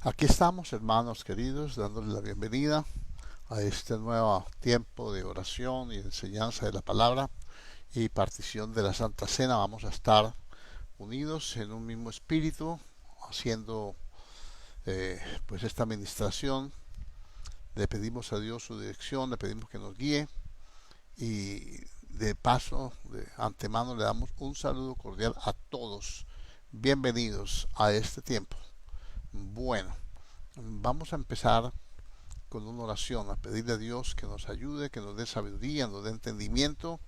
Aquí estamos, hermanos queridos, dándole la bienvenida a este nuevo tiempo de oración y de enseñanza de la palabra y partición de la Santa Cena. Vamos a estar unidos en un mismo espíritu, haciendo pues esta administración. Le pedimos a Dios su dirección, le pedimos que nos guíe y de paso, de antemano, le damos un saludo cordial a todos. Bienvenidos a este tiempo. Bueno, vamos a empezar con una oración, a pedirle a Dios que nos ayude, que nos dé sabiduría, nos dé entendimiento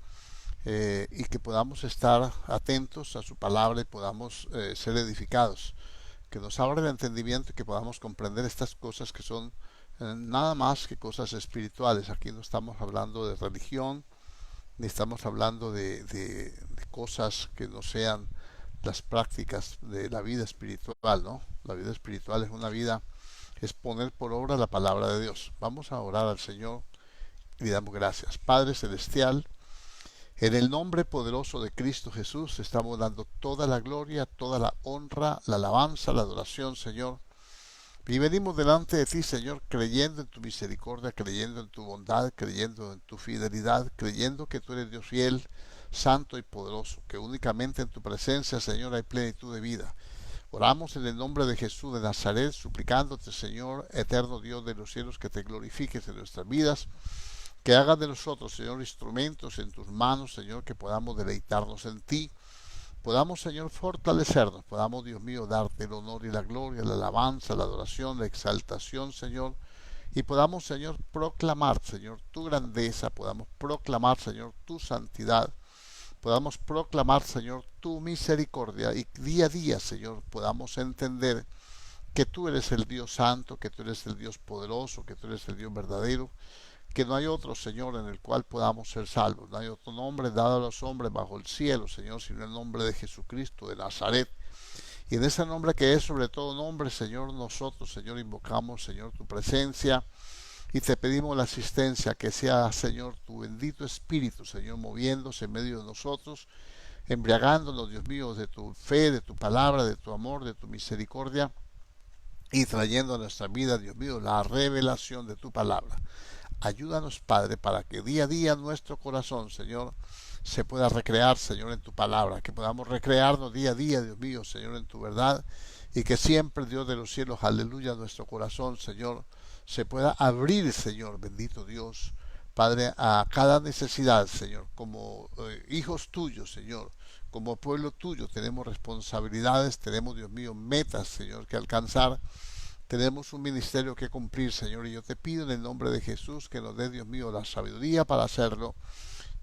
y que podamos estar atentos a su palabra y podamos ser edificados, que nos abra el entendimiento y que podamos comprender estas cosas que son nada más que cosas espirituales. Aquí no estamos hablando de religión, ni estamos hablando de cosas que no sean las prácticas de la vida espiritual, ¿no? La vida espiritual es una vida, es poner por obra la palabra de Dios. Vamos a orar al Señor y le damos gracias. Padre Celestial, en el nombre poderoso de Cristo Jesús, estamos dando toda la gloria, toda la honra, la alabanza, la adoración, Señor. Y venimos delante de ti, Señor, creyendo en tu misericordia, creyendo en tu bondad, creyendo en tu fidelidad, creyendo que tú eres Dios fiel, santo y poderoso, que únicamente en tu presencia, Señor, hay plenitud de vida. Oramos en el nombre de Jesús de Nazaret, suplicándote, Señor, eterno Dios de los cielos, que te glorifiques en nuestras vidas, que hagas de nosotros, Señor, instrumentos en tus manos, Señor, que podamos deleitarnos en ti, podamos, Señor, fortalecernos, podamos, Dios mío, darte el honor y la gloria, la alabanza, la adoración, la exaltación, Señor, y podamos, Señor, proclamar, Señor, tu grandeza, podamos proclamar, Señor, tu santidad, podamos proclamar, Señor, tu misericordia y día a día, Señor, podamos entender que tú eres el Dios santo, que tú eres el Dios poderoso, que tú eres el Dios verdadero, que no hay otro, Señor, en el cual podamos ser salvos. No hay otro nombre dado a los hombres bajo el cielo, Señor, sino el nombre de Jesucristo de Nazaret. Y en ese nombre que es sobre todo nombre, Señor, nosotros, Señor, invocamos, Señor, tu presencia y te pedimos la asistencia, que sea, Señor, tu bendito Espíritu, Señor, moviéndose en medio de nosotros, embriagándonos, Dios mío, de tu fe, de tu palabra, de tu amor, de tu misericordia y trayendo a nuestra vida, Dios mío, la revelación de tu palabra. Ayúdanos, Padre, para que día a día nuestro corazón, Señor, se pueda recrear, Señor, en tu palabra, que podamos recrearnos día a día, Dios mío, Señor, en tu verdad, y que siempre, Dios de los cielos, aleluya, nuestro corazón, Señor, se pueda abrir, Señor, bendito Dios, Padre, a cada necesidad, Señor, como hijos tuyos, Señor, como pueblo tuyo, tenemos responsabilidades, tenemos, Dios mío, metas, Señor, que alcanzar. Tenemos un ministerio que cumplir, Señor, y yo te pido en el nombre de Jesús que nos dé, Dios mío, la sabiduría para hacerlo,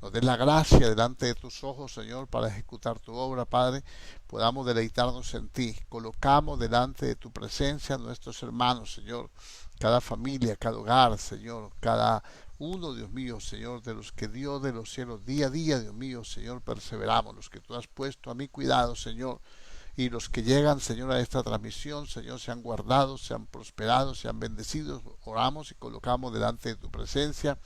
nos dé la gracia delante de tus ojos, Señor, para ejecutar tu obra, Padre, podamos deleitarnos en ti. Colocamos delante de tu presencia a nuestros hermanos, Señor, cada familia, cada hogar, Señor, cada uno, Dios mío, Señor, de los que Dios de los cielos, día a día, Dios mío, Señor, perseveramos, los que tú has puesto a mi cuidado, Señor, y los que llegan, Señor, a esta transmisión, Señor, sean guardados, sean prosperados, sean bendecidos. Oramos y colocamos delante de tu presencia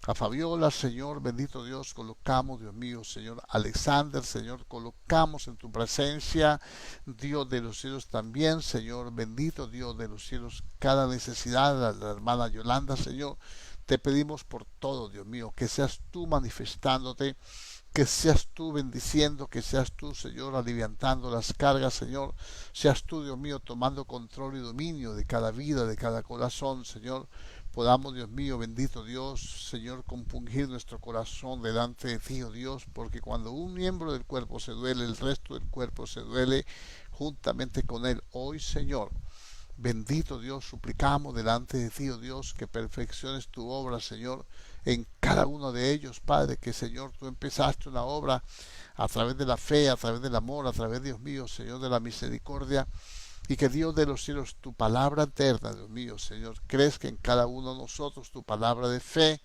a Fabiola, Señor, bendito Dios, colocamos, Dios mío, Señor, Alexander, Señor, colocamos en tu presencia, Dios de los cielos también, Señor, bendito Dios de los cielos, cada necesidad, la hermana Yolanda, Señor, te pedimos por todo, Dios mío, que seas tú manifestándote, que seas tú bendiciendo, que seas tú, Señor, aliviantando las cargas, Señor, seas tú, Dios mío, tomando control y dominio de cada vida, de cada corazón, Señor, podamos, Dios mío, bendito Dios, Señor, compungir nuestro corazón delante de ti, oh Dios, porque cuando un miembro del cuerpo se duele, el resto del cuerpo se duele juntamente con él. Hoy, Señor, bendito Dios, suplicamos delante de ti, oh Dios, que perfecciones tu obra, Señor, en cada uno de ellos, Padre, que, Señor, tú empezaste una obra a través de la fe, a través del amor, a través, Dios mío, Señor, de la misericordia, y que Dios de los cielos, tu palabra eterna, Dios mío, Señor, crezca en cada uno de nosotros, tu palabra de fe.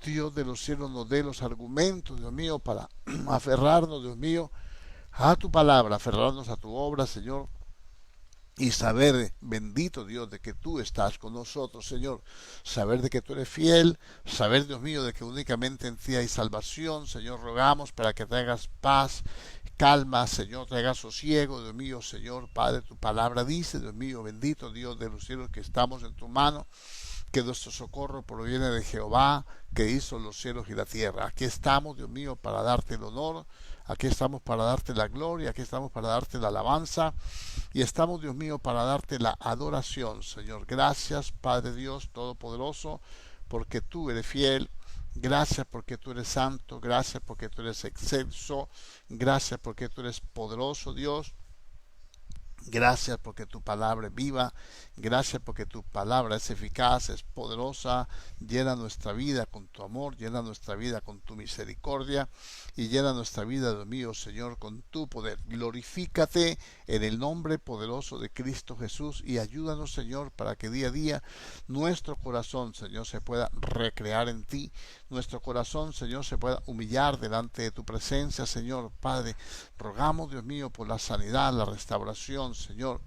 Dios de los cielos nos dé los argumentos, Dios mío, para aferrarnos, Dios mío, a tu palabra, aferrarnos a tu obra, Señor, y saber, bendito Dios, de que tú estás con nosotros, Señor. Saber de que tú eres fiel, saber, Dios mío, de que únicamente en ti hay salvación. Señor, rogamos para que traigas paz, calma, Señor, traigas sosiego, Dios mío, Señor, Padre, tu palabra dice, Dios mío, bendito Dios de los cielos, que estamos en tu mano, que nuestro socorro proviene de Jehová, que hizo los cielos y la tierra. Aquí estamos, Dios mío, para darte el honor, aquí estamos para darte la gloria, aquí estamos para darte la alabanza, y estamos, Dios mío, para darte la adoración, Señor. Gracias, Padre Dios Todopoderoso, porque tú eres fiel. Gracias porque tú eres santo, gracias porque tú eres excelso, gracias porque tú eres poderoso, Dios. Gracias porque tu palabra es viva, gracias porque tu palabra es eficaz, es poderosa, llena nuestra vida con tu amor, llena nuestra vida con tu misericordia y llena nuestra vida, Dios mío, Señor, con tu poder. Glorifícate en el nombre poderoso de Cristo Jesús y ayúdanos, Señor, para que día a día nuestro corazón, Señor, se pueda recrear en ti, nuestro corazón, Señor, se pueda humillar delante de tu presencia, Señor. Padre, rogamos, Dios mío, por la sanidad, la restauración, Señor.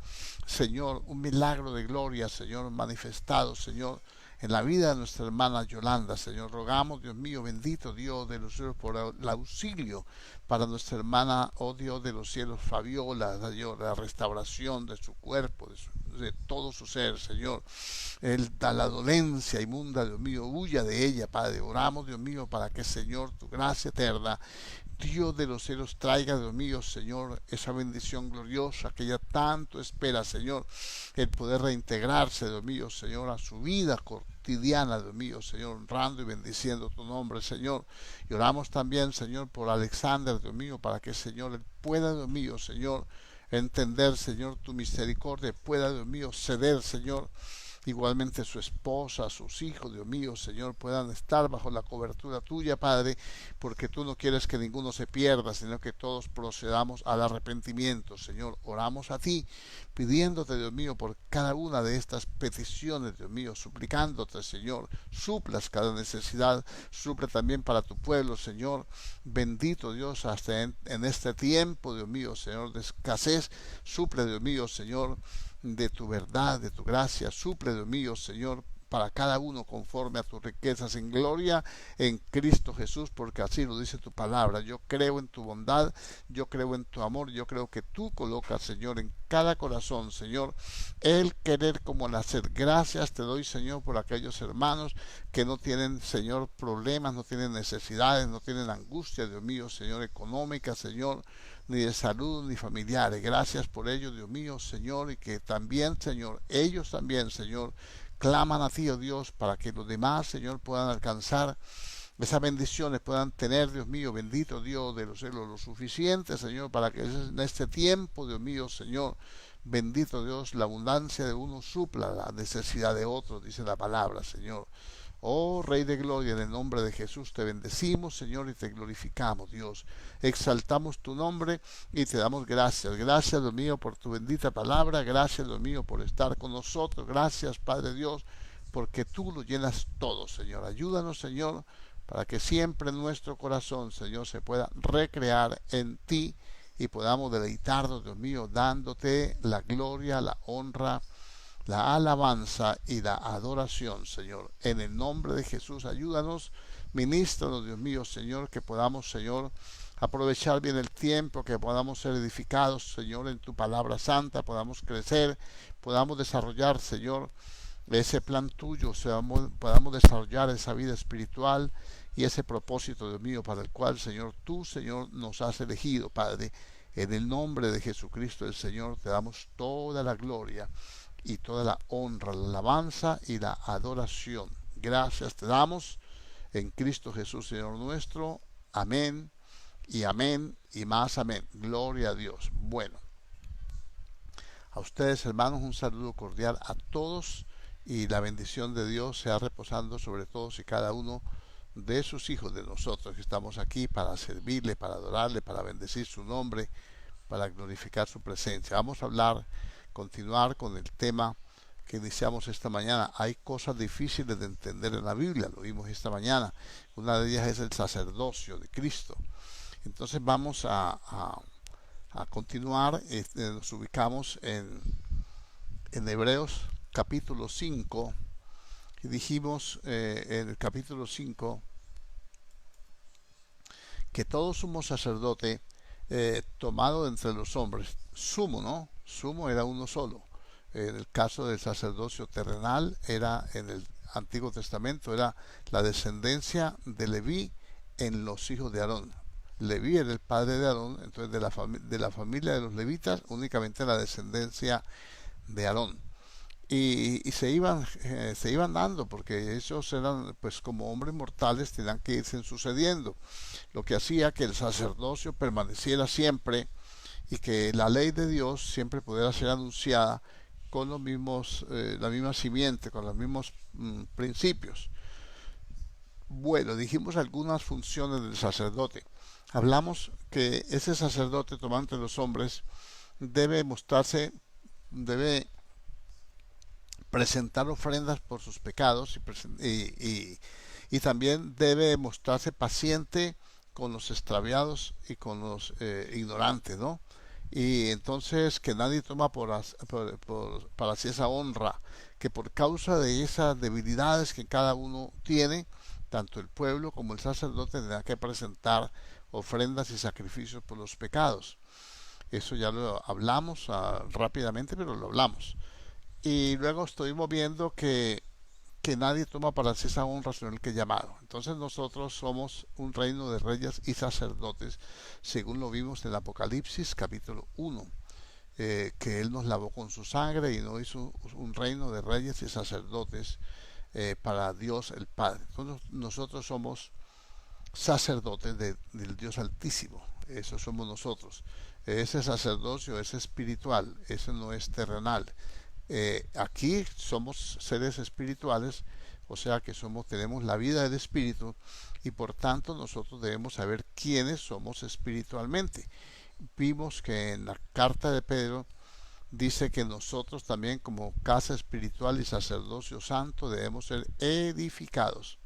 Señor, un milagro de gloria, Señor, manifestado, Señor, en la vida de nuestra hermana Yolanda, Señor. Rogamos, Dios mío, bendito Dios de los cielos, por el auxilio para nuestra hermana, oh Dios de los cielos, Fabiola, Señor, la restauración de su cuerpo, de todo su ser, Señor. La dolencia inmunda, Dios mío, huya de ella, Padre. Oramos, Dios mío, para que, Señor, tu gracia eterna, Dios de los cielos, traiga, Dios mío, Señor, esa bendición gloriosa que ella tanto espera, Señor, el poder reintegrarse, Dios mío, Señor, a su vida cotidiana, Dios mío, Señor, honrando y bendiciendo tu nombre, Señor. Y oramos también, Señor, por Alexander, Dios mío, para que, Señor, él pueda, Dios mío, Señor, entender, Señor, tu misericordia, pueda, Dios mío, ceder, Señor. Igualmente su esposa, sus hijos, Dios mío, Señor, puedan estar bajo la cobertura tuya, Padre, porque tú no quieres que ninguno se pierda, sino que todos procedamos al arrepentimiento, Señor. Oramos a ti, pidiéndote, Dios mío, por cada una de estas peticiones, Dios mío, suplicándote, Señor, suplas cada necesidad, suple también para tu pueblo, Señor. Bendito Dios, hasta en este tiempo, Dios mío, Señor, de escasez, suple, Dios mío, Señor, de tu verdad, de tu gracia, suple, Dios mío, Señor, para cada uno conforme a tus riquezas en gloria en Cristo Jesús, porque así lo dice tu palabra. Yo creo en tu bondad, yo creo en tu amor, yo creo que tú colocas, Señor, en cada corazón, Señor, el querer como el hacer. Gracias te doy, Señor, por aquellos hermanos que no tienen, Señor, problemas, no tienen necesidades, no tienen angustia, Dios mío, Señor, económica, Señor, ni de salud, ni familiares. Gracias por ello, Dios mío, Señor, y que también, Señor, ellos también, Señor, claman a ti, oh Dios, para que los demás, Señor, puedan alcanzar esas bendiciones, puedan tener, Dios mío, bendito Dios de los cielos, lo suficiente, Señor, para que en este tiempo, Dios mío, Señor, bendito Dios, la abundancia de uno supla la necesidad de otros, dice la palabra, Señor. Oh Rey de Gloria, en el nombre de Jesús te bendecimos, Señor, y te glorificamos, Dios. Exaltamos tu nombre y te damos gracias. Gracias, Dios mío, por tu bendita palabra. Gracias, Dios mío, por estar con nosotros. Gracias, Padre Dios, porque tú lo llenas todo, Señor. Ayúdanos, Señor, para que siempre nuestro corazón, Señor, se pueda recrear en ti y podamos deleitarnos, Dios mío, dándote la gloria, la honra, la alabanza y la adoración, Señor. En el nombre de Jesús, ayúdanos, ministranos, Dios mío, Señor, que podamos, Señor, aprovechar bien el tiempo, que podamos ser edificados, Señor, en tu palabra santa, podamos crecer, podamos desarrollar, Señor, ese plan tuyo, podamos desarrollar esa vida espiritual y ese propósito, Dios mío, para el cual, Señor, tú, Señor, nos has elegido, Padre. En el nombre de Jesucristo el Señor te damos toda la gloria y toda la honra, la alabanza y la adoración. Gracias te damos en Cristo Jesús, Señor nuestro. Amén y más amén. Gloria a Dios. Bueno, a ustedes, hermanos, un saludo cordial a todos y la bendición de Dios sea reposando sobre todos y cada uno de sus hijos, de nosotros que estamos aquí para servirle, para adorarle, para bendecir su nombre, para glorificar su presencia. Vamos a continuar con el tema que iniciamos esta mañana. Hay cosas difíciles de entender en la Biblia, lo vimos esta mañana. Una de ellas es el sacerdocio de Cristo. Entonces vamos a continuar. Nos ubicamos en en Hebreos capítulo 5, y dijimos en el capítulo 5 que todo sumo sacerdote tomado entre los hombres, sumo, ¿no? Sumo era uno solo. En el caso del sacerdocio terrenal, era en el Antiguo Testamento, era la descendencia de Leví en los hijos de Aarón. Leví era el padre de Aarón, entonces de la familia de los levitas, únicamente la descendencia de Aarón. Y se iban dando, porque ellos eran, pues como hombres mortales, tenían que irse sucediendo, lo que hacía que el sacerdocio permaneciera siempre y que la ley de Dios siempre pudiera ser anunciada con los mismos, la misma simiente, con los mismos principios. Bueno, dijimos algunas funciones del sacerdote. Hablamos que ese sacerdote tomado entre los hombres debe mostrarse, debe presentar ofrendas por sus pecados y también debe mostrarse paciente con los extraviados y con los ignorantes, ¿no? Y entonces que nadie toma para sí esa honra, que por causa de esas debilidades que cada uno tiene, tanto el pueblo como el sacerdote tendrá que presentar ofrendas y sacrificios por los pecados. Eso ya lo hablamos rápidamente, pero lo hablamos. Y luego estuvimos viendo que nadie toma para sí esa honra sino el que es llamado. Entonces nosotros somos un reino de reyes y sacerdotes, según lo vimos en el Apocalipsis capítulo 1, que Él nos lavó con su sangre y nos hizo un reino de reyes y sacerdotes para Dios el Padre. Entonces nosotros somos sacerdotes del Dios Altísimo. Eso somos nosotros. Ese sacerdocio es espiritual, ese no es terrenal. Aquí somos seres espirituales, o sea que tenemos la vida del espíritu y por tanto nosotros debemos saber quiénes somos espiritualmente. Vimos que en la carta de Pedro dice que nosotros también como casa espiritual y sacerdocio santo debemos ser edificados.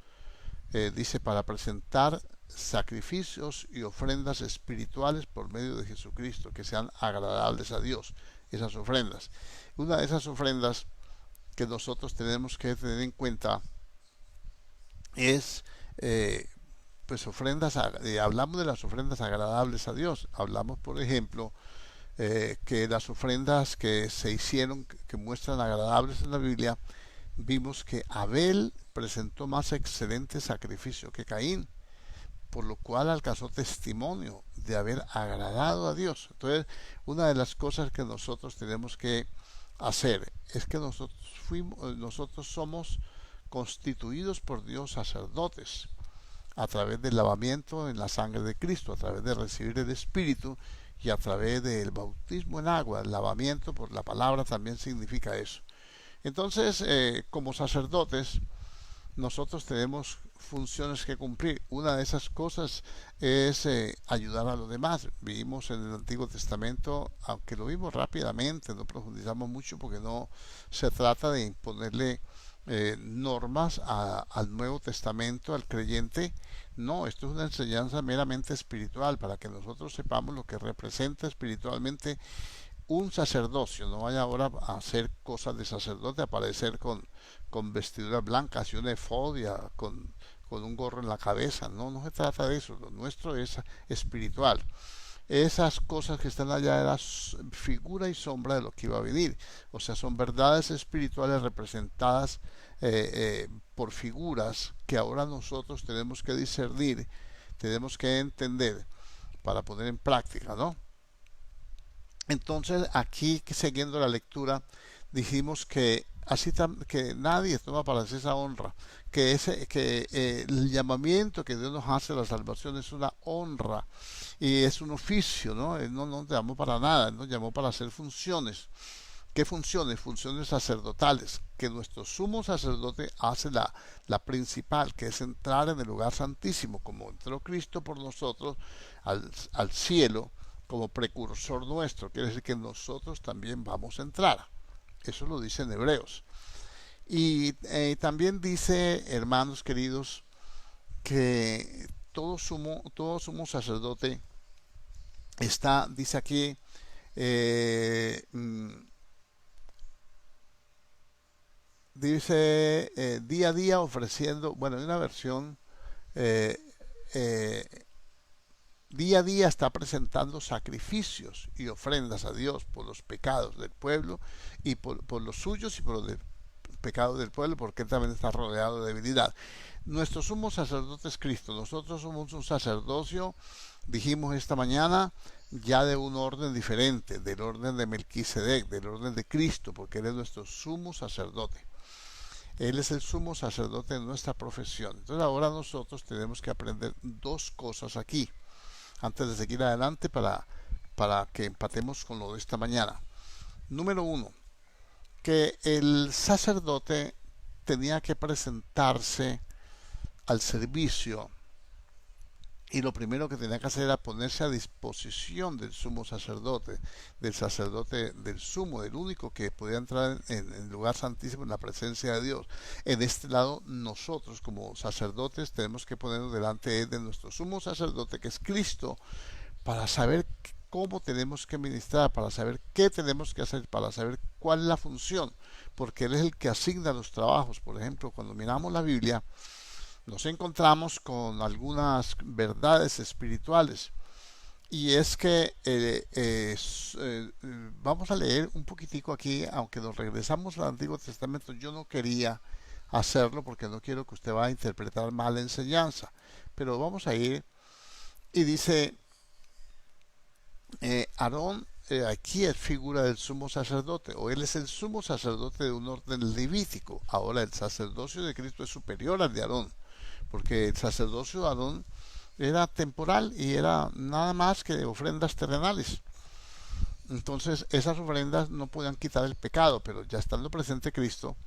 Dice para presentar sacrificios y ofrendas espirituales por medio de Jesucristo que sean agradables a Dios, esas ofrendas. Una de esas ofrendas que nosotros tenemos que tener en cuenta es pues ofrendas, hablamos de las ofrendas agradables a Dios. Hablamos por ejemplo que las ofrendas que se hicieron, que muestran agradables en la Biblia, vimos que Abel presentó más excelente sacrificio que Caín, por lo cual alcanzó testimonio de haber agradado a Dios. Entonces, una de las cosas que nosotros tenemos que hacer es que nosotros somos constituidos por Dios sacerdotes a través del lavamiento en la sangre de Cristo, a través de recibir el Espíritu y a través del bautismo en agua. El lavamiento por la palabra también significa eso. Entonces, como sacerdotes, nosotros tenemos funciones que cumplir. Una de esas cosas es ayudar a los demás. Vimos en el Antiguo Testamento, aunque lo vimos rápidamente, no profundizamos mucho porque no se trata de imponerle normas al Nuevo Testamento, al creyente. No, esto es una enseñanza meramente espiritual para que nosotros sepamos lo que representa espiritualmente un sacerdocio. No vaya ahora a hacer cosas de sacerdote, aparecer con vestiduras blancas y una efodia, con un gorro en la cabeza. No, no se trata de eso. Lo nuestro es espiritual. Esas cosas que están allá eran figura y sombra de lo que iba a venir. O sea, son verdades espirituales representadas por figuras que ahora nosotros tenemos que discernir, tenemos que entender para poner en práctica, ¿no? Entonces, aquí siguiendo la lectura, dijimos que que nadie toma para sí esa honra, que el llamamiento que Dios nos hace a la salvación es una honra y es un oficio, ¿no? Él no nos llamó para nada, Él nos llamó para hacer funciones. ¿Qué funciones? Funciones sacerdotales, que nuestro sumo sacerdote hace la principal, que es entrar en el lugar santísimo, como entró Cristo por nosotros al cielo, como precursor nuestro. Quiere decir que nosotros también vamos a entrar. Eso lo dice en Hebreos. Y también dice, hermanos queridos, que todo sumo sacerdote está, dice aquí, dice día a día ofreciendo, bueno, en una versión, eh, eh, día a día está presentando sacrificios y ofrendas a Dios por los pecados del pueblo y por los suyos y por los del pecado del pueblo, porque él también está rodeado de debilidad. Nuestro sumo sacerdote es Cristo. Nosotros somos un sacerdocio, dijimos esta mañana, ya de un orden diferente, del orden de Melquisedec, del orden de Cristo, porque Él es nuestro sumo sacerdote. Él es el sumo sacerdote de nuestra profesión. Entonces ahora nosotros tenemos que aprender dos cosas aquí, antes de seguir adelante para que empatemos con lo de esta mañana. Número uno, que el sacerdote tenía que presentarse al servicio y lo primero que tenía que hacer era ponerse a disposición del sumo sacerdote, del sacerdote del sumo, del único que podía entrar en el lugar santísimo en la presencia de Dios. En este lado, nosotros como sacerdotes tenemos que ponernos delante de nuestro sumo sacerdote, que es Cristo, para saber cómo tenemos que ministrar, para saber qué tenemos que hacer, para saber cuál es la función, porque Él es el que asigna los trabajos. Por ejemplo, cuando miramos la Biblia, nos encontramos con algunas verdades espirituales. Y es que vamos a leer un poquitico aquí, aunque nos regresamos al Antiguo Testamento. Yo no quería hacerlo porque no quiero que usted vaya a interpretar mal la enseñanza. Pero vamos a ir y dice, Aarón aquí es figura del sumo sacerdote, o él es el sumo sacerdote de un orden levítico. Ahora el sacerdocio de Cristo es superior al de Aarón, porque el sacerdocio de Aarón era temporal y era nada más que ofrendas terrenales. Entonces esas ofrendas no podían quitar el pecado, pero ya estando presente Cristo,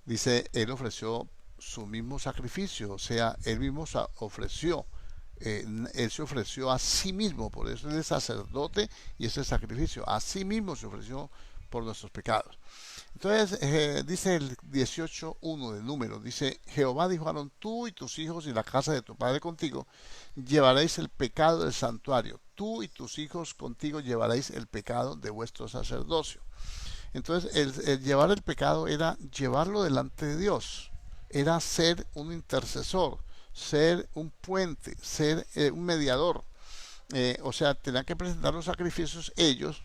dice, Él ofreció su mismo sacrificio, o sea, Él mismo ofreció, Él se ofreció a sí mismo, por eso Él es sacerdote y ese sacrificio, a sí mismo se ofreció por nuestros pecados. Entonces dice el 18.1 del número, dice, Jehová dijo a Aarón, tú y tus hijos y la casa de tu padre contigo llevaréis el pecado del santuario, tú y tus hijos contigo llevaréis el pecado de vuestro sacerdocio. Entonces el llevar el pecado era llevarlo delante de Dios, era ser un intercesor, ser un puente, ser un mediador. O sea, tenían que presentar los sacrificios ellos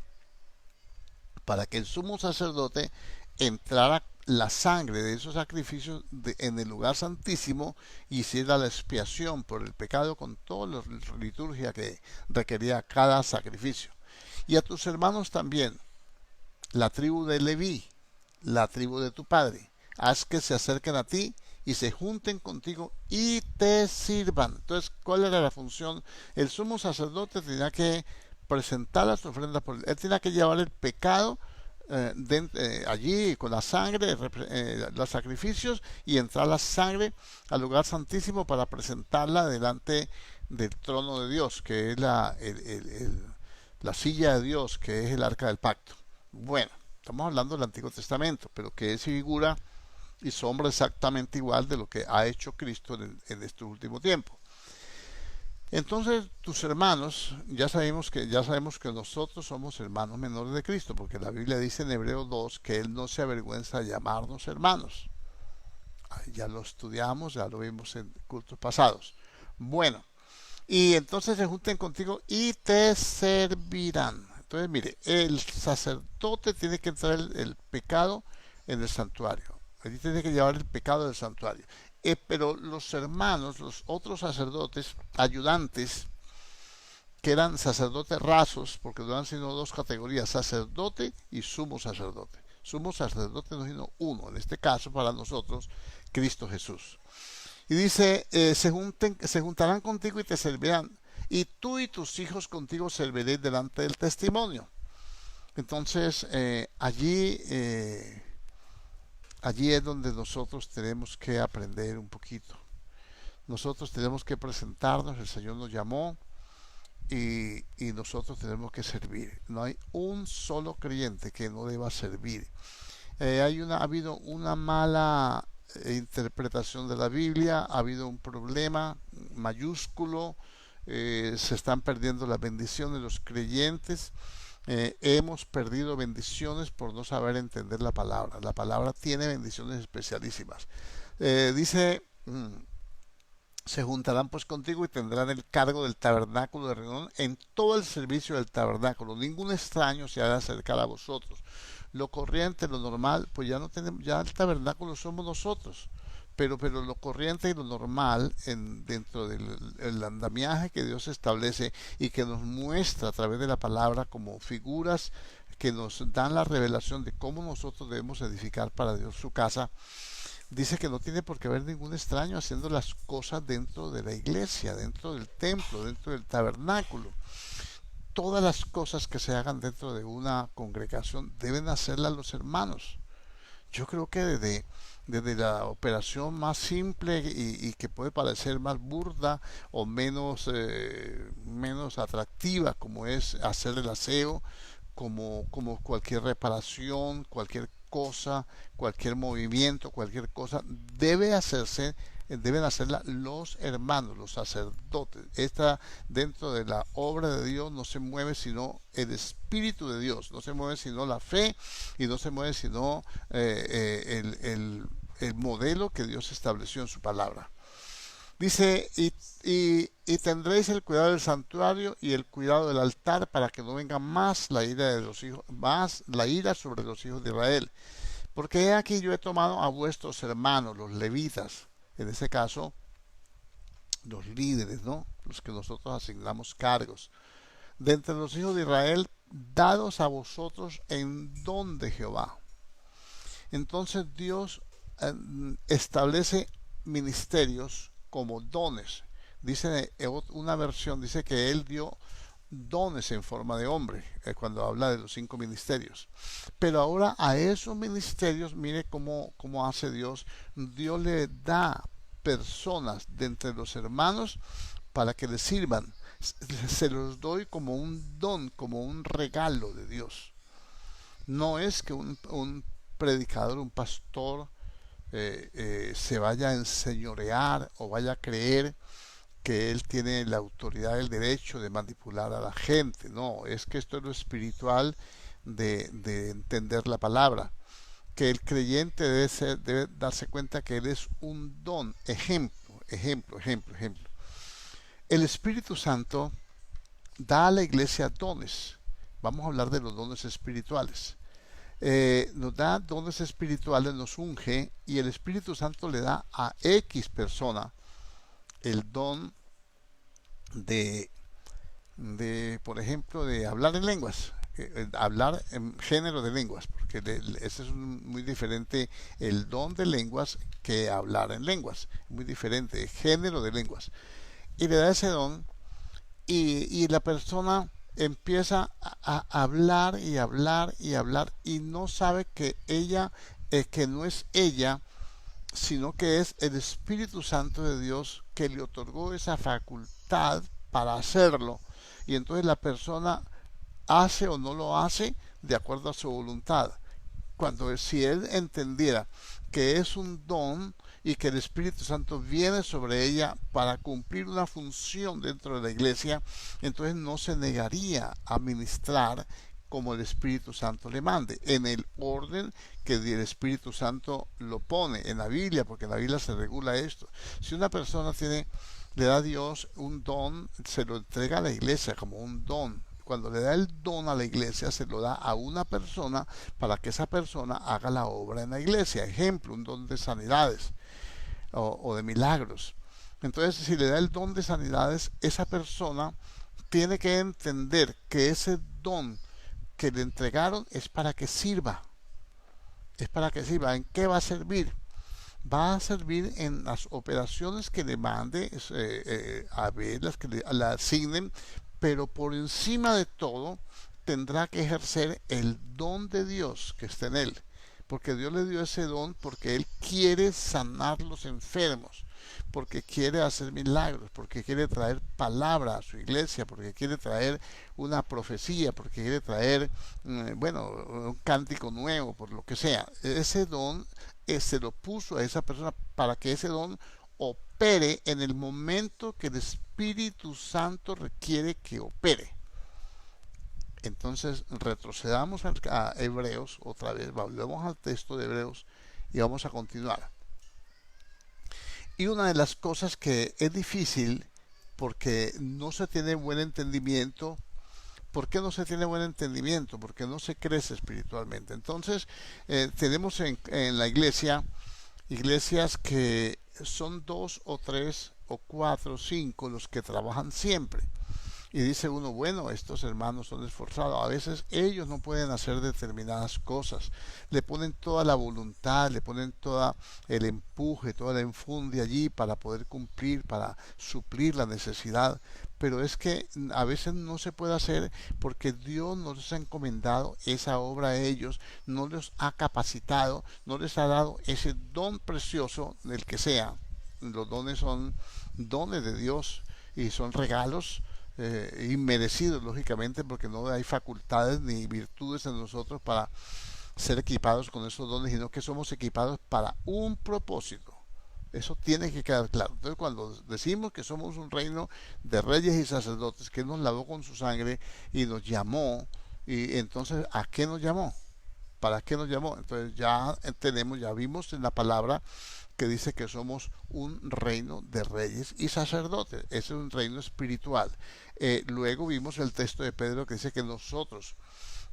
para que el sumo sacerdote entrara la sangre de esos sacrificios en el lugar santísimo y hiciera la expiación por el pecado con toda la liturgia que requería cada sacrificio. Y a tus hermanos también, la tribu de Leví, la tribu de tu padre, haz que se acerquen a ti y se junten contigo y te sirvan. Entonces, ¿cuál era la función? El sumo sacerdote tenía que presentar las ofrendas, él tenía que llevar el pecado allí con la sangre, los sacrificios, y entrar la sangre al lugar santísimo para presentarla delante del trono de Dios, que es la silla de Dios, que es el arca del pacto. Bueno, estamos hablando del Antiguo Testamento, pero que es figura y sombra exactamente igual de lo que ha hecho Cristo en este último tiempo. Entonces, tus hermanos, ya sabemos que nosotros somos hermanos menores de Cristo, porque la Biblia dice en Hebreos 2 que Él no se avergüenza de llamarnos hermanos. Ya lo estudiamos, ya lo vimos en cultos pasados. Bueno, y entonces se junten contigo y te servirán. Entonces, mire, el sacerdote tiene que entrar el pecado en el santuario. Él tiene que llevar el pecado del santuario. Pero los hermanos, los otros sacerdotes, ayudantes, que eran sacerdotes rasos, porque no han sido dos categorías, sacerdote y sumo sacerdote. Sumo sacerdote no sino uno, en este caso para nosotros, Cristo Jesús. Y dice, se juntarán contigo y te servirán, y tú y tus hijos contigo serviréis delante del testimonio. Entonces, allí es donde nosotros tenemos que aprender un poquito. Nosotros tenemos que presentarnos, el Señor nos llamó y nosotros tenemos que servir. No hay un solo creyente que no deba servir. Ha habido una mala interpretación de la Biblia, ha habido un problema mayúsculo, se están perdiendo las bendiciones de los creyentes hemos perdido bendiciones por no saber entender la palabra. La palabra tiene bendiciones especialísimas. Dice, se juntarán pues contigo y tendrán el cargo del tabernáculo de reunión en todo el servicio del tabernáculo. Ningún extraño se ha de acercar a vosotros. Lo corriente, lo normal, pues ya no tenemos, ya el tabernáculo somos nosotros. Pero lo corriente y lo normal dentro del andamiaje que Dios establece y que nos muestra a través de la palabra como figuras que nos dan la revelación de cómo nosotros debemos edificar para Dios su casa. Dice que no tiene por qué haber ningún extraño haciendo las cosas dentro de la iglesia, dentro del templo, dentro del tabernáculo. Todas las cosas que se hagan dentro de una congregación deben hacerlas los hermanos. Yo creo que desde la operación más simple y que puede parecer más burda o menos atractiva, como es hacer el aseo, como cualquier reparación, cualquier cosa, cualquier movimiento, cualquier cosa, deben hacerla los hermanos, los sacerdotes. Esta, dentro de la obra de Dios, no se mueve sino el Espíritu de Dios, no se mueve sino la fe y no se mueve sino el modelo que Dios estableció en su palabra. Dice, y tendréis el cuidado del santuario y el cuidado del altar para que no venga más la ira de los hijos, más la ira sobre los hijos de Israel. Porque he aquí yo he tomado a vuestros hermanos, los levitas, en este caso, los líderes, ¿no? Los que nosotros asignamos cargos. De entre los hijos de Israel, dados a vosotros en don de Jehová. Entonces Dios establece ministerios como dones. Dice una versión, dice que él dio dones en forma de hombre, cuando habla de los 5 ministerios. Pero ahora a esos ministerios, mire cómo hace Dios. Dios le da personas de entre los hermanos para que le sirvan. Se los doy como un don, como un regalo de Dios. No es que un predicador, un pastor, se vaya a enseñorear o vaya a creer que él tiene la autoridad, el derecho de manipular a la gente. No, es que esto es lo espiritual de entender la palabra. Que el creyente debe darse cuenta que él es un don. Ejemplo. El Espíritu Santo da a la iglesia dones. Vamos a hablar de los dones espirituales. Nos da dones espirituales, nos unge y el Espíritu Santo le da a X persona el don de por ejemplo, de hablar en lenguas, hablar en género de lenguas, porque ese es muy diferente el don de lenguas que hablar en lenguas, muy diferente, género de lenguas. Y le da ese don y la persona empieza a hablar y hablar y hablar y no sabe que que no es ella, sino que es el Espíritu Santo de Dios que le otorgó esa facultad para hacerlo. Y entonces la persona hace o no lo hace de acuerdo a su voluntad. Si él entendiera que es un don y que el Espíritu Santo viene sobre ella para cumplir una función dentro de la iglesia, entonces no se negaría a ministrar como el Espíritu Santo le mande, en el orden que el Espíritu Santo lo pone en la Biblia, porque en la Biblia se regula esto. Si una persona le da a Dios un don, se lo entrega a la iglesia como un don. Cuando le da el don a la iglesia, se lo da a una persona para que esa persona haga la obra en la iglesia. Ejemplo, un don de sanidades o de milagros. Entonces, si le da el don de sanidades, esa persona tiene que entender que ese don que le entregaron es para que sirva. Es para que sirva. ¿En qué va a servir? Va a servir en las operaciones que le mande a ver, las que le asignen, pero por encima de todo tendrá que ejercer el don de Dios que está en él, porque Dios le dio ese don porque él quiere sanar los enfermos, porque quiere hacer milagros, porque quiere traer palabra a su iglesia, porque quiere traer una profecía, porque quiere traer, un cántico nuevo, por lo que sea. Ese don se lo puso a esa persona para que ese don opere en el momento que el Espíritu Santo requiere que opere. Entonces retrocedamos a Hebreos otra vez, volvemos al texto de Hebreos y vamos a continuar. Y una de las cosas que es difícil porque no se tiene buen entendimiento. ¿Por qué no se tiene buen entendimiento? Porque no se crece espiritualmente. Entonces, tenemos en la iglesia iglesias que son 2 o 3 o 4 o 5 los que trabajan siempre. Y dice uno, bueno, estos hermanos son esforzados. A veces ellos no pueden hacer determinadas cosas. Le ponen toda la voluntad, le ponen todo el empuje, toda la enfundia allí para poder cumplir, para suplir la necesidad. Pero es que a veces no se puede hacer porque Dios no les ha encomendado esa obra a ellos, no les ha capacitado, no les ha dado ese don precioso del que sea. Los dones son dones de Dios y son regalos inmerecidos, lógicamente, porque no hay facultades ni virtudes en nosotros para ser equipados con esos dones, sino que somos equipados para un propósito. Eso tiene que quedar claro. Entonces, cuando decimos que somos un reino de reyes y sacerdotes, que Él nos lavó con su sangre y nos llamó, y entonces, ¿a qué nos llamó? ¿Para qué nos llamó? Entonces ya tenemos, ya vimos en la palabra que dice que somos un reino de reyes y sacerdotes. Ese es un reino espiritual. Luego vimos el texto de Pedro que dice que nosotros,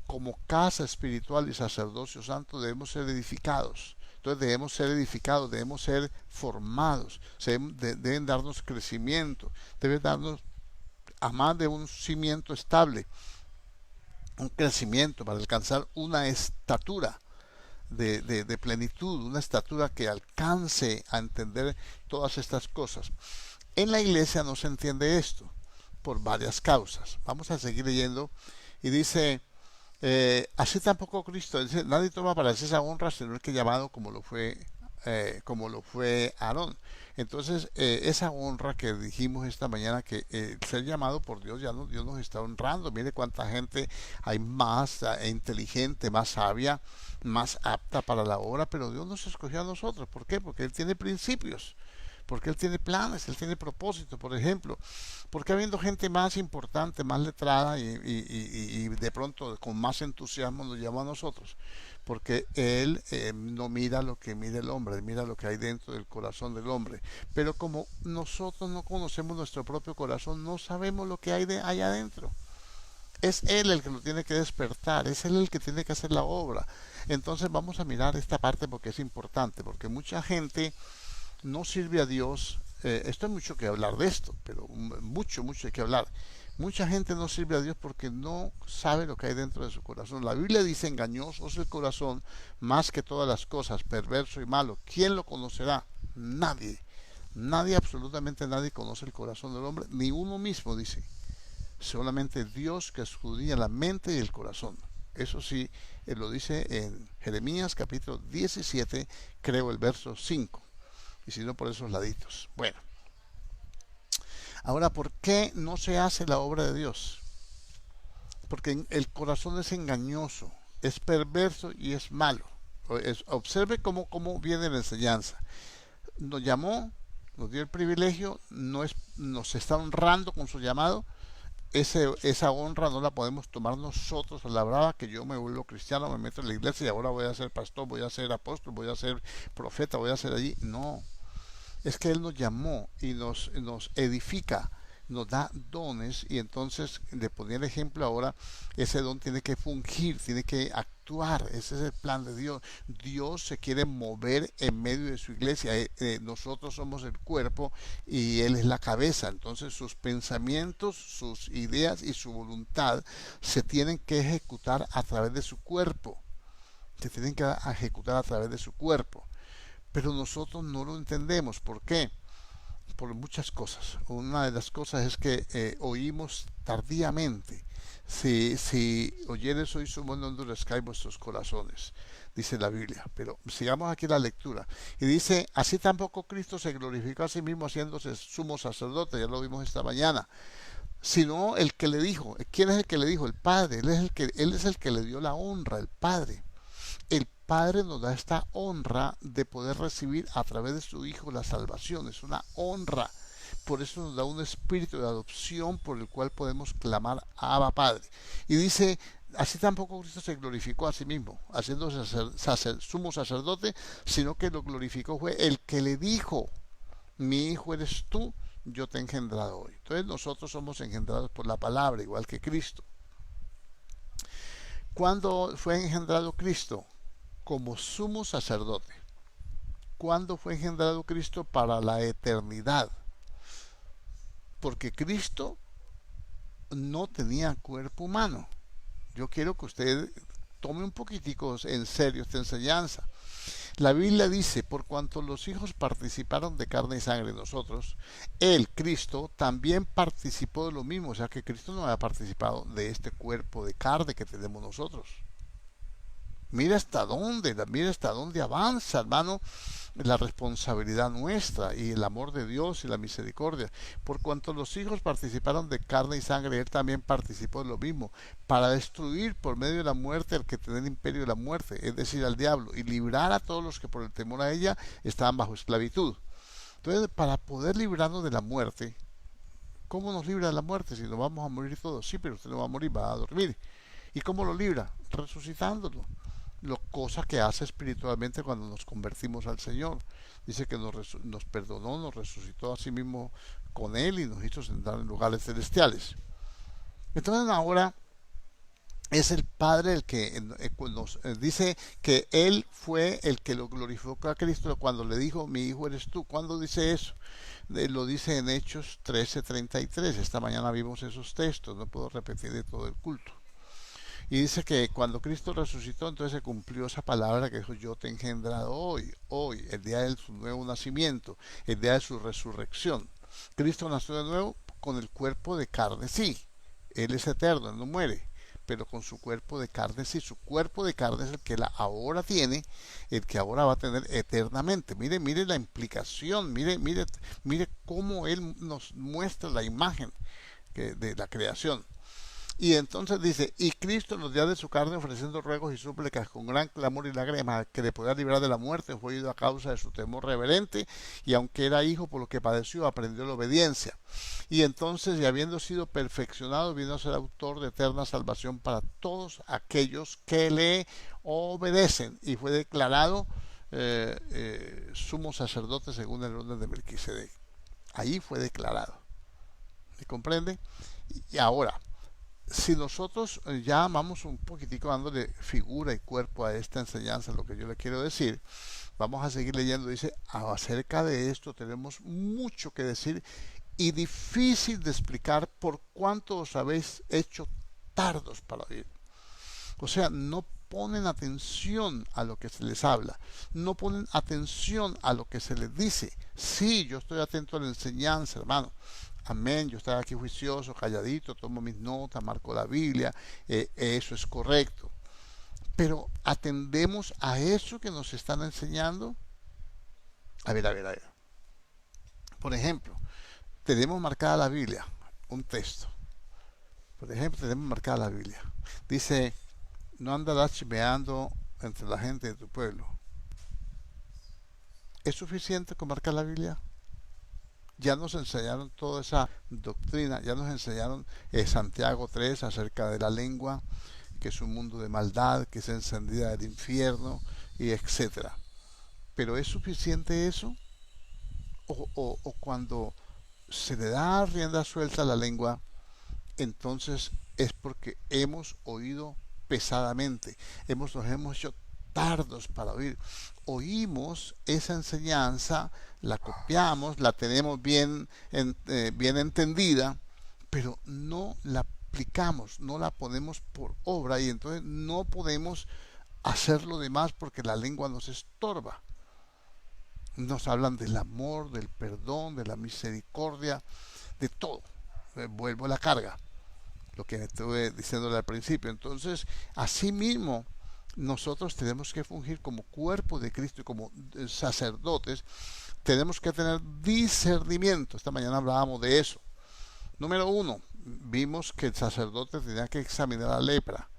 como casa espiritual y sacerdocio santo, debemos ser edificados. Entonces debemos ser edificados, debemos ser formados, deben darnos crecimiento, deben darnos a más de un cimiento estable, un crecimiento para alcanzar una estatura de plenitud, una estatura que alcance a entender todas estas cosas. En la iglesia no se entiende esto por varias causas. Vamos a seguir leyendo y dice, así tampoco Cristo, dice, nadie toma para sí esa honra sino el que llamado como lo fue Aarón. Entonces, esa honra que dijimos esta mañana, que ser llamado por Dios, Dios nos está honrando. Mire cuánta gente hay más inteligente, más sabia, más apta para la obra, pero Dios nos escogió a nosotros. ¿Por qué? Porque Él tiene principios, porque Él tiene planes, Él tiene propósitos. Por ejemplo, porque habiendo gente más importante, más letrada y de pronto con más entusiasmo nos llama a nosotros, porque Él no mira lo que mira el hombre, Él mira lo que hay dentro del corazón del hombre. Pero como nosotros no conocemos nuestro propio corazón, no sabemos lo que hay allá adentro. Es Él el que lo tiene que despertar, es Él el que tiene que hacer la obra. Entonces vamos a mirar esta parte porque es importante, porque mucha gente no sirve a Dios. Esto hay mucho que hablar de esto, pero mucho hay que hablar. Mucha gente no sirve a Dios porque no sabe lo que hay dentro de su corazón. La Biblia dice, engañoso es el corazón más que todas las cosas, perverso y malo. ¿Quién lo conocerá? Nadie. Nadie, absolutamente nadie conoce el corazón del hombre, ni uno mismo, dice. Solamente Dios, que escudriña la mente y el corazón. Eso sí, Él lo dice en Jeremías capítulo 17, creo el verso 5. Y si no, por esos laditos. Bueno. Ahora, ¿por qué no se hace la obra de Dios? Porque el corazón es engañoso, es perverso y es malo. Observe cómo viene la enseñanza. Nos llamó, nos dio el privilegio, nos está honrando con su llamado. Esa honra no la podemos tomar nosotros a la brava, que yo me vuelvo cristiano, me meto en la iglesia y ahora voy a ser pastor, voy a ser apóstol, voy a ser profeta, voy a ser allí. No, es que Él nos llamó y nos edifica, nos da dones, y entonces le ponía el ejemplo ahora, ese don tiene que fungir, tiene que actuar. Ese es el plan de Dios. Dios se quiere mover en medio de su iglesia. Nosotros somos el cuerpo y Él es la cabeza. Entonces sus pensamientos, sus ideas y su voluntad se tienen que ejecutar a través de su cuerpo. Se tienen que ejecutar a través de su cuerpo. Pero nosotros no lo entendemos. ¿Por qué? Por muchas cosas. Una de las cosas es que oímos tardíamente. Si oyeres hoy su voz, no endurezcáis vuestros corazones, dice la Biblia. Pero sigamos aquí la lectura. Y dice, así tampoco Cristo se glorificó a sí mismo haciéndose sumo sacerdote, ya lo vimos esta mañana, sino el que le dijo. ¿Quién es el que le dijo? El Padre. Él es el que le dio la honra, el Padre. El Padre nos da esta honra de poder recibir a través de su Hijo la salvación. Es una honra. por eso nos da un espíritu de adopción por el cual podemos clamar a Abba Padre. Y dice, así tampoco Cristo se glorificó a sí mismo, haciéndose sumo sacerdote, sino que lo glorificó fue el que le dijo, mi hijo eres tú, yo te he engendrado hoy. Entonces nosotros somos engendrados por la palabra, igual que Cristo. ¿Cuándo fue engendrado Cristo? Como sumo sacerdote. ¿Cuándo fue engendrado Cristo? Para la eternidad. Porque Cristo no tenía cuerpo humano. Yo quiero que usted tome un poquitico en serio esta enseñanza. La Biblia dice, por cuanto los hijos participaron de carne y sangre de nosotros, Él, Cristo, también participó de lo mismo. O sea que Cristo no había participado de este cuerpo de carne que tenemos nosotros. Mira hasta dónde avanza, hermano, la responsabilidad nuestra y el amor de Dios y la misericordia. Por cuanto los hijos participaron de carne y sangre, Él también participó de lo mismo, para destruir por medio de la muerte al que tenía el imperio de la muerte, es decir, al diablo, y librar a todos los que por el temor a ella estaban bajo esclavitud. Entonces, para poder librarnos de la muerte, ¿cómo nos libra de la muerte? Si nos vamos a morir todos, sí, pero usted no va a morir, va a dormir. ¿Y cómo lo libra? Resucitándolo. Cosa que hace espiritualmente cuando nos convertimos al Señor. Dice que nos perdonó, nos resucitó a sí mismo con Él y nos hizo sentar en lugares celestiales. Entonces ahora es el Padre el que nos dice que Él fue el que lo glorificó a Cristo cuando le dijo, mi hijo eres tú. ¿Cuándo dice eso? Lo dice en Hechos 13:33. Esta mañana vimos esos textos, no puedo repetir de todo el culto. Y dice que cuando Cristo resucitó, entonces se cumplió esa palabra que dijo, yo te he engendrado hoy, el día de su nuevo nacimiento, el día de su resurrección. Cristo nació de nuevo con el cuerpo de carne, sí. Él es eterno, Él no muere, pero con su cuerpo de carne, sí. Su cuerpo de carne es el que Él ahora tiene, el que ahora va a tener eternamente. Mire la implicación, mire cómo Él nos muestra la imagen de la creación. Y entonces dice, y Cristo en los días de su carne, ofreciendo ruegos y súplicas con gran clamor y lágrimas, que le podía librar de la muerte, fue oído a causa de su temor reverente, y aunque era hijo, por lo que padeció, aprendió la obediencia. Y entonces, y habiendo sido perfeccionado, vino a ser autor de eterna salvación para todos aquellos que le obedecen, y fue declarado sumo sacerdote según el orden de Melquisedec. Ahí fue declarado. ¿Me comprende? Y ahora, si nosotros ya vamos un poquitico dándole figura y cuerpo a esta enseñanza, lo que yo le quiero decir, vamos a seguir leyendo. Dice, acerca de esto tenemos mucho que decir y difícil de explicar por cuánto os habéis hecho tardos para oír. O sea, no ponen atención a lo que se les habla, no ponen atención a lo que se les dice. Sí, yo estoy atento a la enseñanza, hermano. Amén, yo estoy aquí juicioso, calladito, tomo mis notas, marco la Biblia, eso es correcto. Pero atendemos a eso que nos están enseñando. A ver. Por ejemplo, tenemos marcada la Biblia, un texto. Por ejemplo, tenemos marcada la Biblia. Dice, no andarás chismeando entre la gente de tu pueblo. ¿Es suficiente con marcar la Biblia? Ya nos enseñaron toda esa doctrina, ya nos enseñaron Santiago 3 acerca de la lengua, que es un mundo de maldad, que es encendida del infierno, y etcétera. ¿Pero es suficiente eso? O cuando se le da rienda suelta a la lengua, entonces es porque hemos oído pesadamente, nos hemos hecho tardos para oír. Oímos esa enseñanza, la copiamos, la tenemos bien entendida, pero no la aplicamos, no la ponemos por obra y entonces no podemos hacer lo demás porque la lengua nos estorba. Nos hablan del amor, del perdón, de la misericordia, de todo. Vuelvo a la carga, lo que estuve diciéndole al principio. Entonces, así mismo, nosotros tenemos que fungir como cuerpo de Cristo y como sacerdotes. Tenemos que tener discernimiento. Esta mañana hablábamos de eso. Número 1, vimos que el sacerdote tenía que examinar la lepra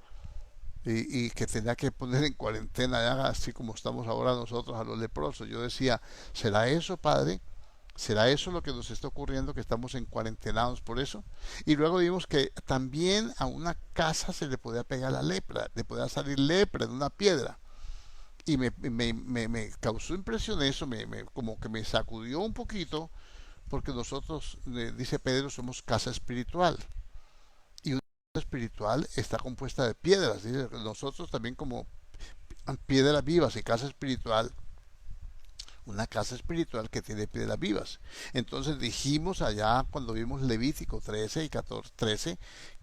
y que tenía que poner en cuarentena, ya así como estamos ahora nosotros a los leprosos. Yo decía, ¿será eso, Padre? ¿Será eso lo que nos está ocurriendo, que estamos en cuarentenados por eso? Y luego vimos que también a una casa se le podía pegar la lepra, le podía salir lepra de una piedra. Y me causó impresión eso, como que me sacudió un poquito, porque nosotros, dice Pedro, somos casa espiritual. Y una casa espiritual está compuesta de piedras. Dice, nosotros también como piedras vivas y casa espiritual, una casa espiritual que tiene piedras vivas. Entonces dijimos allá cuando vimos Levítico 13 y 14, 13,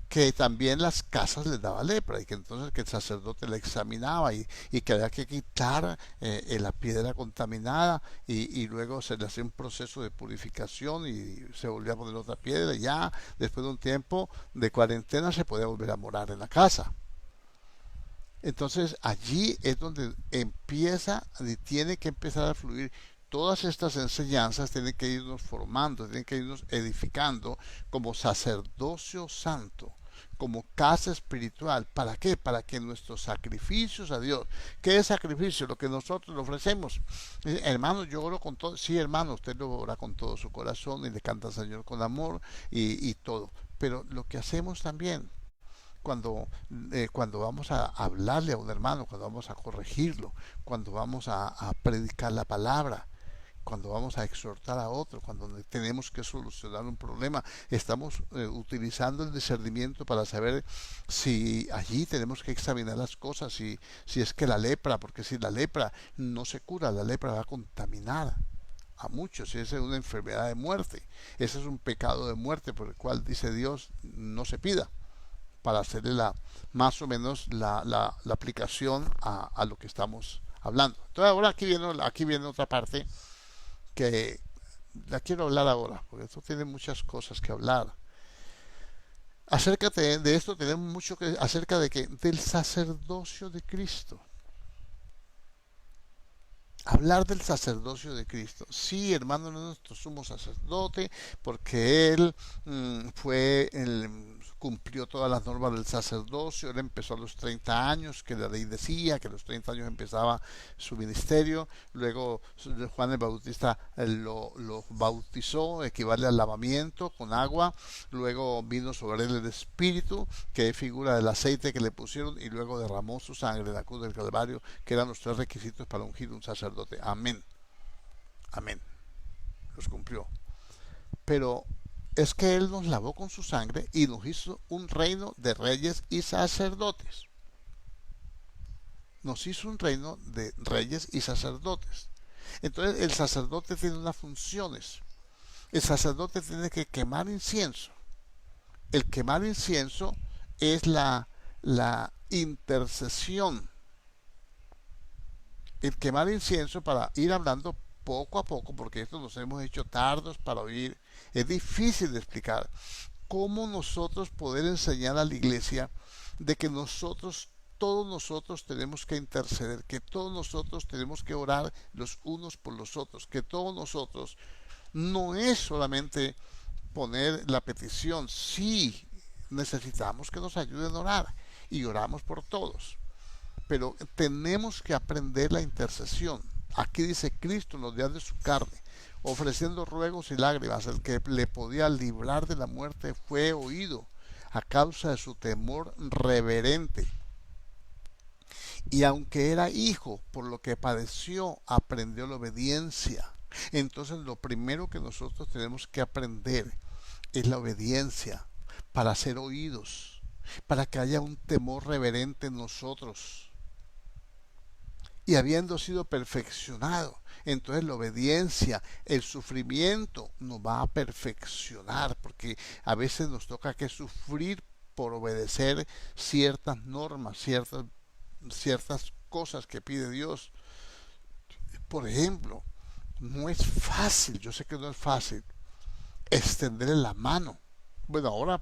que también las casas les daba lepra y que entonces que el sacerdote la examinaba y que había que quitar la piedra contaminada y luego se le hacía un proceso de purificación y se volvía a poner otra piedra y ya después de un tiempo de cuarentena se podía volver a morar en la casa. Entonces allí es donde empieza y tiene que empezar a fluir todas estas enseñanzas, tienen que irnos formando, tienen que irnos edificando como sacerdocio santo, como casa espiritual. ¿Para qué? Para que nuestros sacrificios a Dios, ¿qué es sacrificio? Lo que nosotros le ofrecemos. Hermano, yo oro con todo. Sí, hermano, usted lo ora con todo su corazón y le canta al Señor con amor y todo. Pero lo que hacemos también cuando vamos a hablarle a un hermano, cuando vamos a corregirlo, cuando vamos a predicar la palabra, cuando vamos a exhortar a otro, cuando tenemos que solucionar un problema, estamos utilizando el discernimiento para saber si allí tenemos que examinar las cosas, si es que la lepra, porque si la lepra no se cura, la lepra va a contaminar a muchos, y esa es una enfermedad de muerte, ese es un pecado de muerte por el cual dice Dios no se pida, para hacerle más o menos la aplicación a lo que estamos hablando. Entonces ahora aquí viene otra parte que la quiero hablar ahora, porque esto tiene muchas cosas que hablar. Acércate de esto, tenemos mucho que acerca de que del sacerdocio de Cristo. Hablar del sacerdocio de Cristo. Sí, hermano, no es nuestro sumo sacerdote, porque él cumplió todas las normas del sacerdocio. Él empezó a los 30 años, que la ley decía que a los 30 años empezaba su ministerio. Luego Juan el Bautista lo bautizó, equivale al lavamiento con agua. Luego vino sobre él el Espíritu, que es figura del aceite que le pusieron, y luego derramó su sangre en la cruz del Calvario, que eran los tres requisitos para ungir un sacerdote. Amén. Amén. Los cumplió. Pero es que Él nos lavó con su sangre y nos hizo un reino de reyes y sacerdotes. Nos hizo un reino de reyes y sacerdotes. Entonces el sacerdote tiene unas funciones. El sacerdote tiene que quemar incienso. El quemar incienso es la intercesión. El quemar incienso, para ir hablando poco a poco, porque esto nos hemos hecho tardos para oír, es difícil de explicar. ¿Cómo nosotros poder enseñar a la iglesia de que todos nosotros tenemos que interceder, que todos nosotros tenemos que orar los unos por los otros, que todos nosotros no es solamente poner la petición, sí necesitamos que nos ayuden a orar y oramos por todos, pero tenemos que aprender la intercesión. Aquí dice Cristo en los días de su carne, ofreciendo ruegos y lágrimas, el que le podía librar de la muerte fue oído a causa de su temor reverente. Y aunque era hijo, por lo que padeció, aprendió la obediencia. Entonces lo primero que nosotros tenemos que aprender es la obediencia para ser oídos, para que haya un temor reverente en nosotros. Y habiendo sido perfeccionado, entonces la obediencia, el sufrimiento nos va a perfeccionar, porque a veces nos toca que sufrir por obedecer ciertas normas, ciertas cosas que pide Dios. Por ejemplo, no es fácil, yo sé que no es fácil extenderle la mano. Bueno, ahora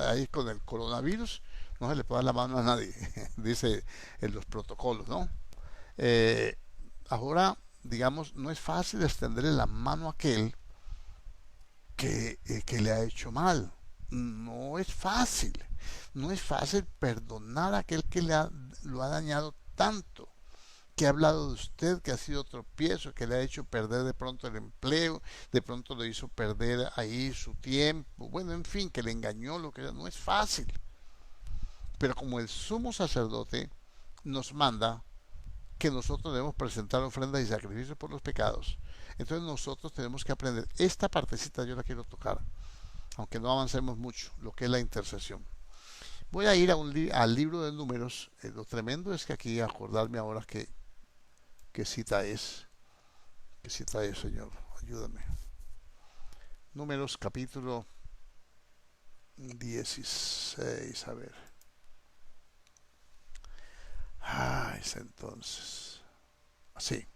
ahí con el coronavirus no se le puede dar la mano a nadie, dice en los protocolos, ¿no? Eh, Ahora, digamos, no es fácil extenderle la mano a aquel que le ha hecho mal. No es fácil. No es fácil perdonar a aquel que lo ha dañado tanto. que ha hablado de usted, que ha sido tropiezo, que le ha hecho perder de pronto el empleo, de pronto le hizo perder ahí su tiempo, bueno, en fin, que le engañó, lo que sea, no es fácil. Pero como el sumo sacerdote nos manda que nosotros debemos presentar ofrendas y sacrificios por los pecados, entonces nosotros tenemos que aprender. Esta partecita yo la quiero tocar, aunque no avancemos mucho, lo que es la intercesión. Voy a ir al libro de Números. Lo tremendo es que aquí acordarme ahora que cita es. ¿Qué cita es, Señor? Ayúdame. Números capítulo 16. A ver. Es entonces. Sí.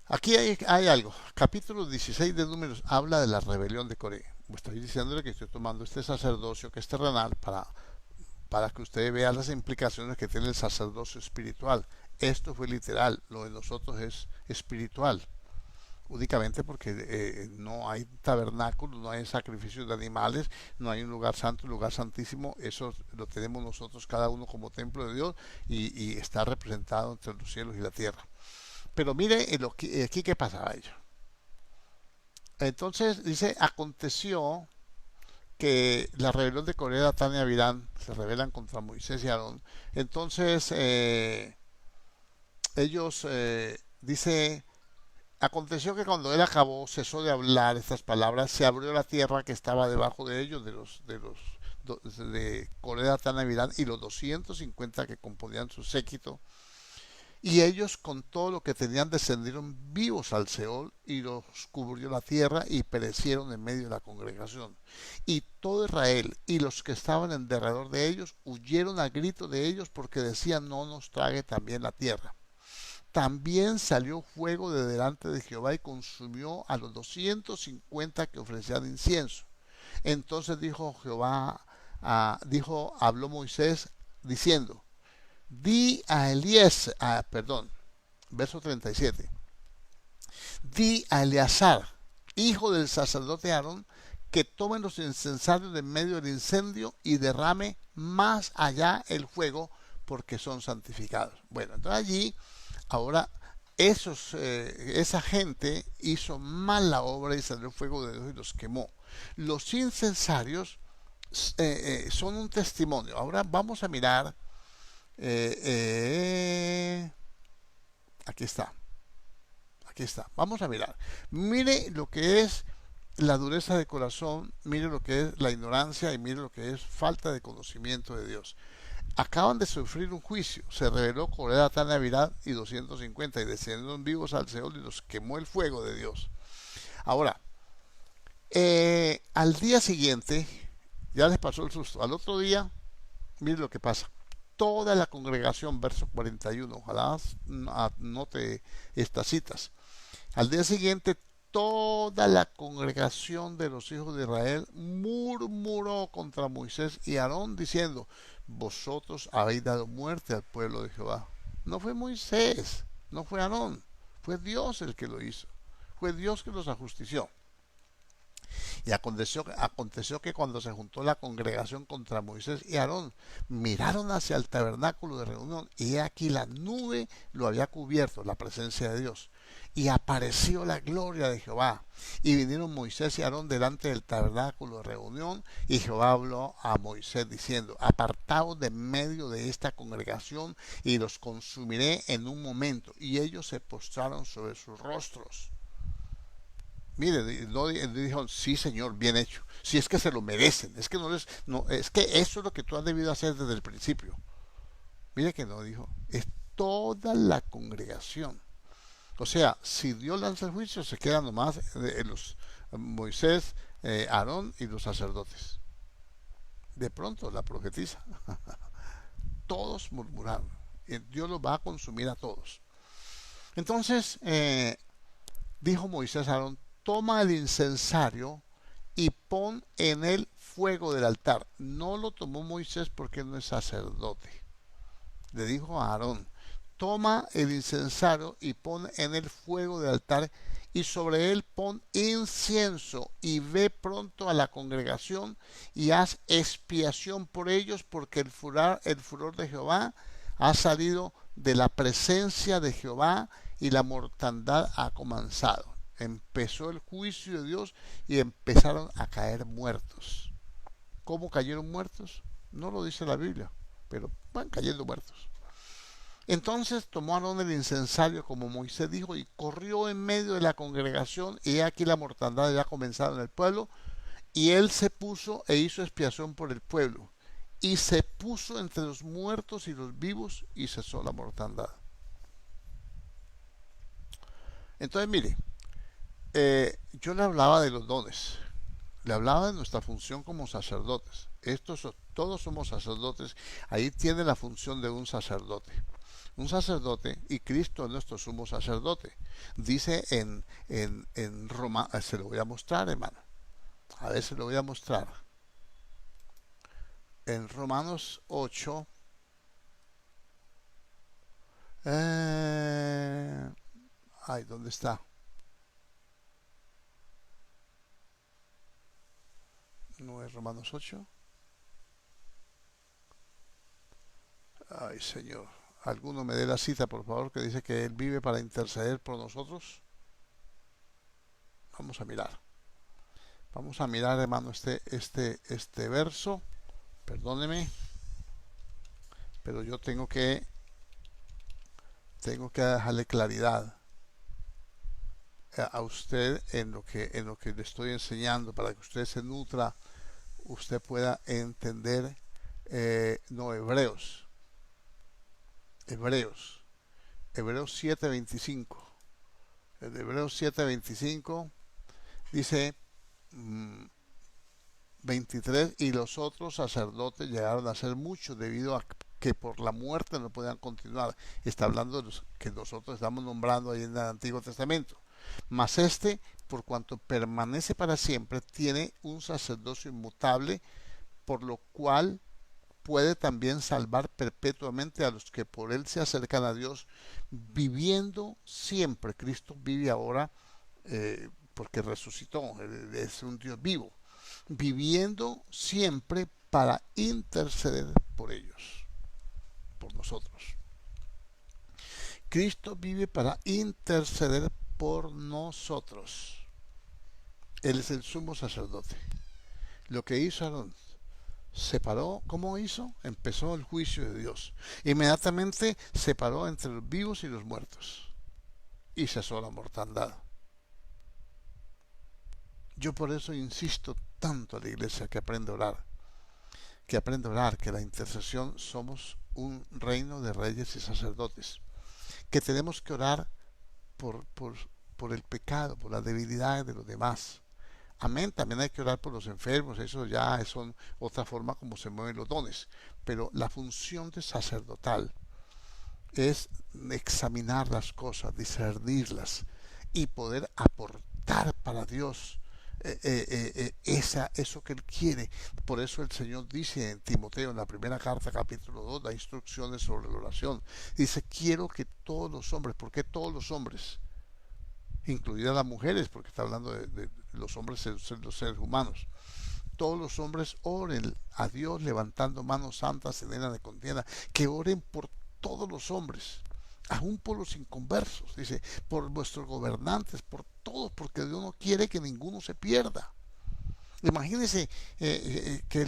Aquí hay algo. Capítulo 16 de Números habla de la rebelión de Coré. Estoy diciéndole que estoy tomando este sacerdocio que es terrenal para que usted vea las implicaciones que tiene el sacerdocio espiritual. Esto fue literal, lo de nosotros es espiritual, únicamente porque no hay tabernáculos, no hay sacrificios de animales, no hay un lugar santo, un lugar santísimo. Eso lo tenemos nosotros cada uno como templo de Dios y está representado entre los cielos y la tierra. Pero mire aquí qué pasaba ello. Entonces dice, aconteció que la rebelión de Coré, Datán y Abiram se rebelan contra Moisés y Aarón. Entonces ellos, dice, aconteció que cuando él acabó, cesó de hablar estas palabras, se abrió la tierra que estaba debajo de ellos, de Coré, Datán y Abiram, y los 250 que componían su séquito. Y ellos con todo lo que tenían descendieron vivos al Seol y los cubrió la tierra y perecieron en medio de la congregación. Y todo Israel y los que estaban en derredor de ellos huyeron a grito de ellos porque decían no nos trague también la tierra. También salió fuego de delante de Jehová y consumió a los 250 que ofrecían incienso. Entonces dijo Jehová, habló Moisés diciendo, di a Elías, verso 37. Di a Eleazar, hijo del sacerdote Aarón, que tomen los incensarios de en medio del incendio y derrame más allá el fuego, porque son santificados. Bueno, entonces allí, ahora, esa gente hizo mal la obra y salió el fuego de Dios y los quemó. Los incensarios son un testimonio. Ahora vamos a mirar. Aquí está. Aquí está. Vamos a mirar. Mire lo que es la dureza de corazón, mire lo que es la ignorancia y mire lo que es falta de conocimiento de Dios. Acaban de sufrir un juicio. Se reveló Coré, Datán y Abiram y 250 y descendieron vivos al Seol y los quemó el fuego de Dios. Ahora, al día siguiente, ya les pasó el susto. Al otro día, mire lo que pasa. Toda la congregación, verso 41, ojalá note estas citas. Al día siguiente, toda la congregación de los hijos de Israel murmuró contra Moisés y Aarón, diciendo, vosotros habéis dado muerte al pueblo de Jehová. No fue Moisés, no fue Aarón, fue Dios el que lo hizo. Fue Dios que los ajustició. Y aconteció que cuando se juntó la congregación contra Moisés y Aarón, miraron hacia el tabernáculo de reunión y he aquí la nube lo había cubierto, la presencia de Dios. Y apareció la gloria de Jehová. Y vinieron Moisés y Aarón delante del tabernáculo de reunión y Jehová habló a Moisés diciendo, apartaos de medio de esta congregación y los consumiré en un momento. Y ellos se postraron sobre sus rostros. Mire, no dijeron, sí señor, bien hecho. Si es que se lo merecen, es que es que eso es lo que tú has debido hacer desde el principio. Mire que no dijo, es toda la congregación. O sea, si Dios lanza el juicio, se quedan nomás los Moisés, Aarón y los sacerdotes. De pronto la profetisa, todos murmuraron. Dios los va a consumir a todos. Entonces, dijo Moisés a Aarón, toma el incensario y pon en él fuego del altar. No lo tomó Moisés porque no es sacerdote. Le dijo a Aarón, toma el incensario y pon en él fuego del altar y sobre él pon incienso y ve pronto a la congregación y haz expiación por ellos porque el furor de Jehová ha salido de la presencia de Jehová y la mortandad ha comenzado. Empezó el juicio de Dios y empezaron a caer muertos. ¿Cómo cayeron muertos? No lo dice la Biblia, pero van cayendo muertos. Entonces tomó Aarón el incensario como Moisés dijo y corrió en medio de la congregación y he aquí la mortandad ya comenzado en el pueblo y él se puso e hizo expiación por el pueblo y se puso entre los muertos y los vivos y cesó la mortandad. Entonces mire, yo le hablaba de los dones, le hablaba de nuestra función como sacerdotes. Todos somos sacerdotes, ahí tiene la función de un sacerdote. Un sacerdote, y Cristo es nuestro sumo sacerdote. Dice en Roma, se lo voy a mostrar, hermano. A ver, se lo voy a mostrar. En Romanos 8, ¿dónde está? No es Romanos 8. Ay, Señor. Alguno me dé la cita, por favor, que dice que Él vive para interceder por nosotros. Vamos a mirar. Vamos a mirar, hermano, este verso. Perdóneme, pero yo tengo que dejarle claridad a usted en lo que le estoy enseñando para que usted se nutra, usted pueda entender. No, Hebreos 7:25. El Hebreos 7:25 dice 23, y los otros sacerdotes llegaron a ser muchos debido a que por la muerte no podían continuar. Está hablando de los que nosotros estamos nombrando ahí en el Antiguo Testamento. Mas por cuanto permanece para siempre, tiene un sacerdocio inmutable, por lo cual puede también salvar perpetuamente a los que por él se acercan a Dios, viviendo siempre. Cristo vive ahora porque resucitó, es un Dios vivo, viviendo siempre para interceder por ellos, por nosotros. Cristo vive para interceder por nosotros. Él es el sumo sacerdote. Lo que hizo Aarón, separó. ¿Cómo hizo? Empezó el juicio de Dios. Inmediatamente separó entre los vivos y los muertos y cesó la mortandad. Yo por eso insisto tanto a la iglesia que aprende a orar, que la intercesión somos un reino de reyes y sacerdotes, que tenemos que orar por, por, por el pecado, por las debilidades de los demás. Amén, también hay que orar por los enfermos, eso ya son otra forma como se mueven los dones, pero la función de sacerdotal es examinar las cosas, discernirlas y poder aportar para Dios eso que Él quiere. Por eso el Señor dice en Timoteo, en la primera carta, capítulo 2, da instrucciones sobre la oración. Dice, quiero que todos los hombres, ¿por qué todos los hombres? Incluidas las mujeres, porque está hablando de los hombres, los seres humanos. Todos los hombres oren a Dios levantando manos santas en era de contienda, que oren por todos los hombres, aún por los inconversos, dice, por vuestros gobernantes, por todos, porque Dios no quiere que ninguno se pierda. Imagínense que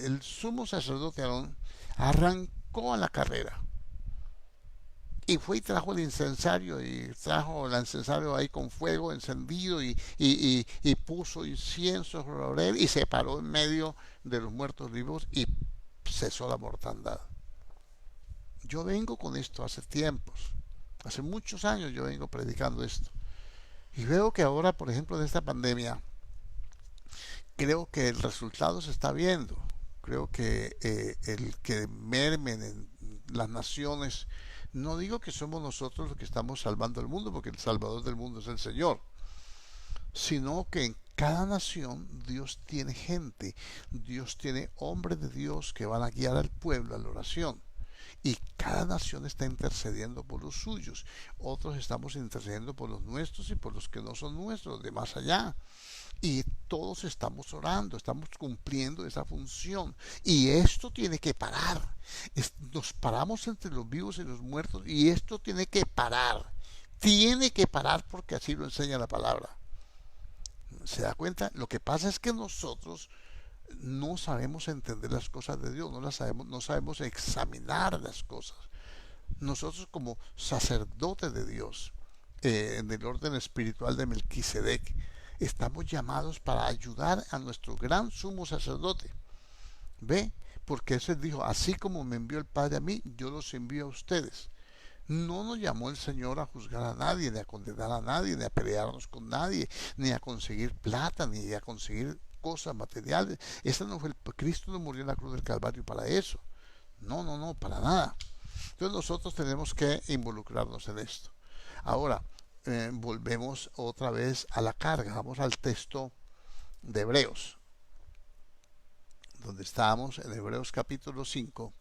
el sumo sacerdote Aarón arrancó a la carrera y fue y trajo el incensario y trajo el incensario ahí con fuego encendido y puso incienso sobre él y se paró en medio de los muertos vivos y cesó la mortandad. Yo vengo con esto hace tiempos, hace muchos años yo vengo predicando esto y veo que ahora, por ejemplo, de esta pandemia, creo que el resultado se está viendo. Creo que el que mermen en las naciones, no digo que somos nosotros los que estamos salvando el mundo, porque el salvador del mundo es el Señor, sino que en cada nación Dios tiene gente, Dios tiene hombres de Dios que van a guiar al pueblo a la oración. Y cada nación está intercediendo por los suyos. Otros estamos intercediendo por los nuestros y por los que no son nuestros, de más allá. Y todos estamos orando, estamos cumpliendo esa función. Y esto tiene que parar. Nos paramos entre los vivos y los muertos y esto tiene que parar. Tiene que parar porque así lo enseña la palabra. ¿Se da cuenta? Lo que pasa es que nosotros no sabemos entender las cosas de Dios, no sabemos examinar las cosas. Nosotros como sacerdotes de Dios, en el orden espiritual de Melquisedec, estamos llamados para ayudar a nuestro gran sumo sacerdote. ¿Ve? Porque ese dijo, así como me envió el Padre a mí, yo los envío a ustedes. No nos llamó el Señor a juzgar a nadie, ni a condenar a nadie, ni a pelearnos con nadie, ni a conseguir plata, ni a conseguir cosas materiales. Ese no fue Cristo no murió en la cruz del Calvario para eso. No, no, no, para nada. Entonces nosotros tenemos que involucrarnos en esto. Ahora, volvemos otra vez a la carga. Vamos al texto de Hebreos, donde estábamos en Hebreos capítulo 5,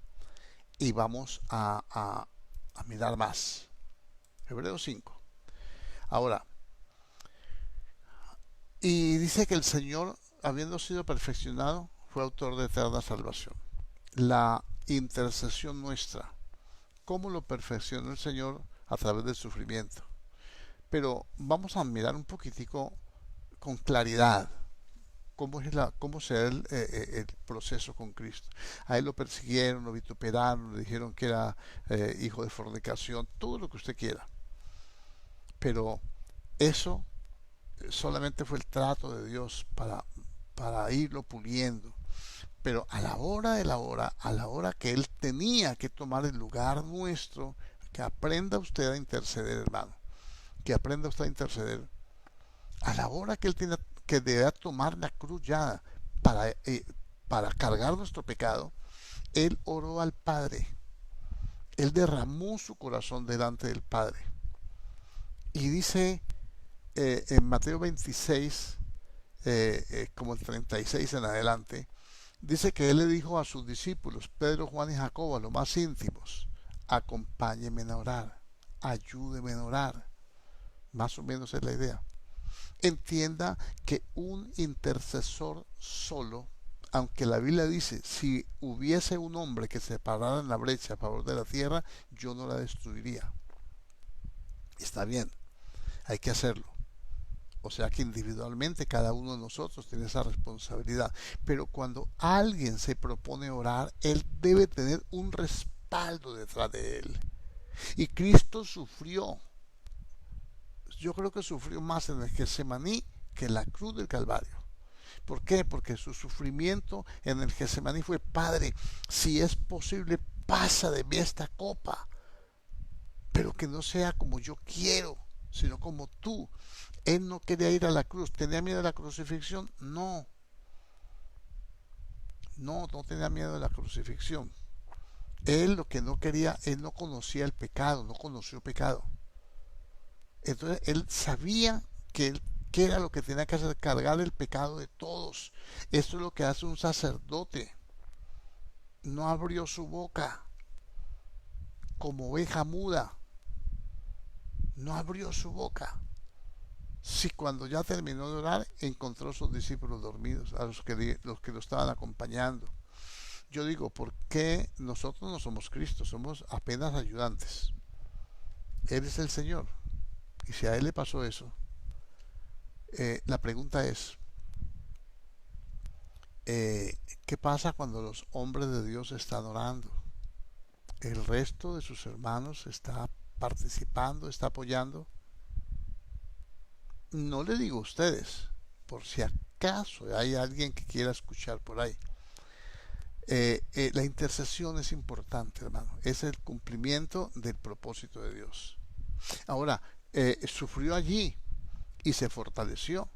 y vamos a mirar más. Hebreos 5. Ahora, y dice que el Señor, habiendo sido perfeccionado, fue autor de eterna salvación. La intercesión nuestra, ¿cómo lo perfeccionó el Señor? A través del sufrimiento. Pero vamos a mirar un poquitico con claridad cómo será el proceso con Cristo. A él lo persiguieron, lo vituperaron, le dijeron que era hijo de fornicación, todo lo que usted quiera. Pero eso solamente fue el trato de Dios para irlo puliendo. Pero a la hora de la hora, a la hora que Él tenía que tomar el lugar nuestro, que aprenda usted a interceder, hermano. Que aprenda usted a interceder. A la hora que Él tiene que debe tomar la cruz ya para cargar nuestro pecado, Él oró al Padre. Él derramó su corazón delante del Padre. Y dice en Mateo 26, como el 36 en adelante, dice que Él le dijo a sus discípulos, Pedro, Juan y Jacobo, a los más íntimos, acompáñenme a orar, ayúdenme a orar. Más o menos es la idea. Entienda que un intercesor solo, aunque la Biblia dice, si hubiese un hombre que se parara en la brecha a favor de la tierra, yo no la destruiría. Está bien, hay que hacerlo. O sea que individualmente cada uno de nosotros tiene esa responsabilidad. Pero cuando alguien se propone orar, él debe tener un respaldo detrás de él. Y Cristo sufrió. Yo creo que sufrió más en el Getsemaní que en la cruz del Calvario. ¿Por qué? Porque su sufrimiento en el Getsemaní fue, Padre, si es posible, pasa de mí esta copa, pero que no sea como yo quiero, sino como tú. Él no quería ir a la cruz. ¿Tenía miedo de la crucifixión? No. No, no tenía miedo de la crucifixión. Él lo que no quería, él no conocía el pecado, no conoció pecado. Entonces él sabía que era lo que tenía que hacer, cargar el pecado de todos. Esto es lo que hace un sacerdote. No abrió su boca como oveja muda. No abrió su boca. Si cuando ya terminó de orar, encontró a sus discípulos dormidos, a los que lo estaban acompañando. Yo digo, ¿por qué nosotros no somos Cristo? Somos apenas ayudantes. Él es el Señor. Y si a Él le pasó eso, la pregunta es, ¿qué pasa cuando los hombres de Dios están orando? ¿El resto de sus hermanos está participando, está apoyando? No le digo a ustedes, por si acaso hay alguien que quiera escuchar por ahí. La intercesión es importante, hermano. Es el cumplimiento del propósito de Dios. Ahora, sufrió allí y se fortaleció.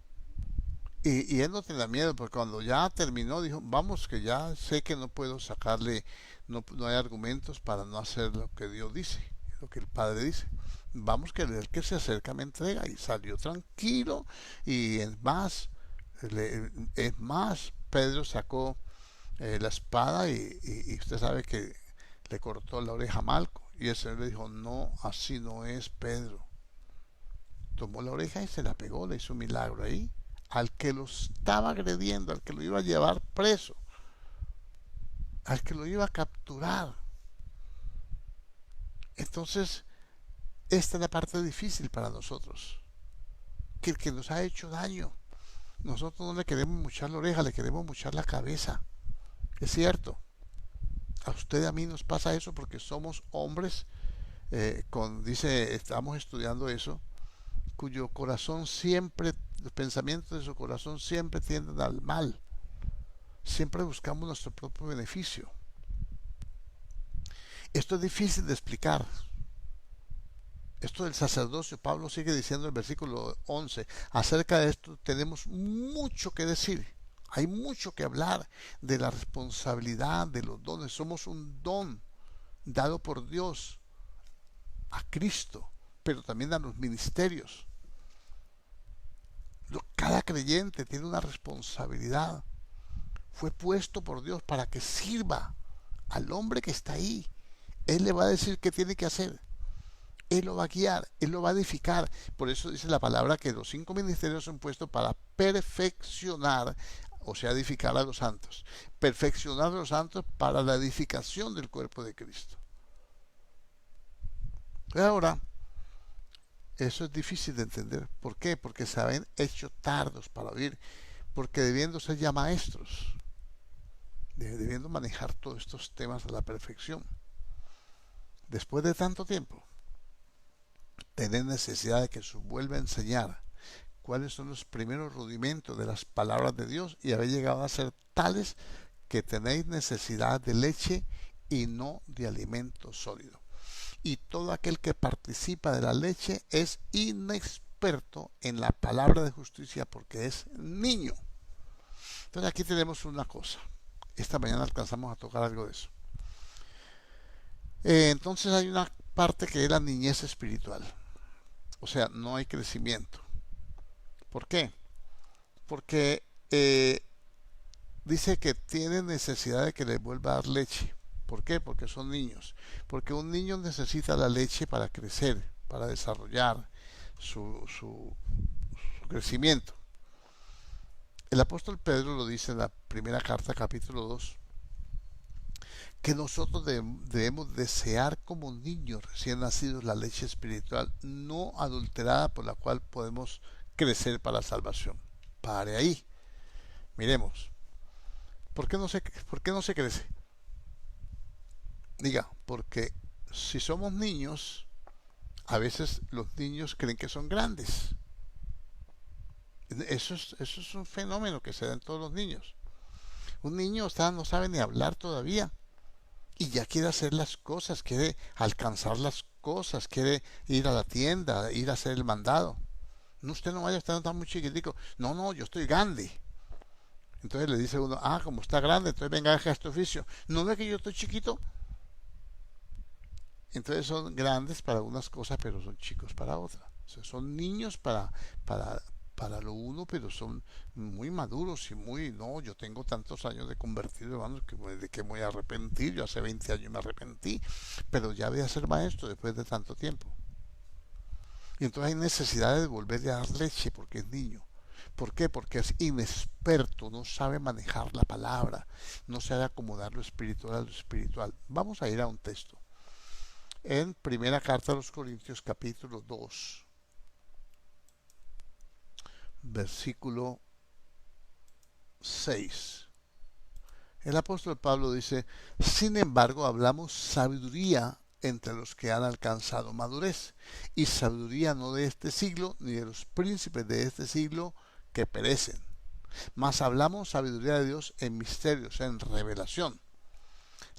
Y él no tenía miedo, porque cuando ya terminó, dijo, vamos, que ya sé que no puedo sacarle, no hay argumentos para no hacer lo que Dios dice, lo que el Padre dice. Vamos, que el que se acerca me entrega. Y salió tranquilo. Y es más, Pedro sacó la espada y usted sabe que le cortó la oreja a Malco. Y el Señor le dijo, no, así no es, Pedro. Tomó la oreja y se la pegó, le hizo un milagro ahí. al que lo estaba agrediendo, al que lo iba a llevar preso, al que lo iba a capturar. Entonces, esta es la parte difícil para nosotros, que el que nos ha hecho daño, nosotros no le queremos mochar la oreja, le queremos mochar la cabeza. Es cierto, a usted y a mí nos pasa eso porque somos hombres, dice, estamos estudiando eso, cuyo corazón siempre, los pensamientos de su corazón siempre tienden al mal. Siempre buscamos nuestro propio beneficio. Esto es difícil de explicar. Esto del sacerdocio, Pablo sigue diciendo en el versículo 11, acerca de esto tenemos mucho que decir. Hay mucho que hablar de la responsabilidad, de los dones. Somos un don dado por Dios a Cristo, pero también a los ministerios. Cada creyente tiene una responsabilidad. Fue puesto por Dios para que sirva al hombre que está ahí. Él le va a decir qué tiene que hacer. Él lo va a guiar, Él lo va a edificar. Por eso dice la palabra que los 5 ministerios son puestos para perfeccionar, o sea, edificar a los santos. Perfeccionar a los santos para la edificación del cuerpo de Cristo. Ahora, eso es difícil de entender. ¿Por qué? Porque se habían hecho tardos para oír. Porque debiendo ser ya maestros, debiendo manejar todos estos temas a la perfección. Después de tanto tiempo, tener necesidad de que se vuelva a enseñar cuáles son los primeros rudimentos de las palabras de Dios y haber llegado a ser tales que tenéis necesidad de leche y no de alimento sólido. Y todo aquel que participa de la leche es inexperto en la palabra de justicia porque es niño. Entonces aquí tenemos una cosa. Esta mañana alcanzamos a tocar algo de eso. Entonces hay una parte que es la niñez espiritual. O sea, no hay crecimiento. ¿Por qué? Porque dice que tiene necesidad de que le vuelva a dar leche. ¿Por qué? Porque son niños. Porque un niño necesita la leche para crecer, para desarrollar su crecimiento. El apóstol Pedro lo dice en la primera carta, capítulo 2, que nosotros debemos desear como niños recién nacidos la leche espiritual no adulterada por la cual podemos crecer para la salvación. Pare ahí. Miremos. ¿Por qué no se crece? Diga, porque si somos niños, a veces los niños creen que son grandes. Eso es un fenómeno que se da en todos los niños. Un niño no sabe ni hablar todavía y ya quiere hacer las cosas, quiere alcanzar las cosas, quiere ir a la tienda, ir a hacer el mandado. No, usted no vaya a estar tan muy chiquitico. No, yo estoy grande. Entonces le dice uno, como está grande, entonces venga a este oficio. ¿No ve que yo estoy chiquito? Entonces son grandes para unas cosas, pero son chicos para otras. O sea, son niños para lo uno, pero son muy maduros y no, yo tengo tantos años de convertido, hermanos, de que me voy a arrepentir. Yo hace 20 años me arrepentí, pero ya voy a ser maestro después de tanto tiempo. Y entonces hay necesidad de volverle a dar leche porque es niño. ¿Por qué? Porque es inexperto, no sabe manejar la palabra, no sabe acomodar lo espiritual a lo espiritual. Vamos a ir a un texto. En primera carta a los Corintios, capítulo 2, versículo 6. El apóstol Pablo dice, sin embargo, hablamos sabiduría entre los que han alcanzado madurez, y sabiduría no de este siglo, ni de los príncipes de este siglo que perecen, mas hablamos sabiduría de Dios en misterios, en revelación,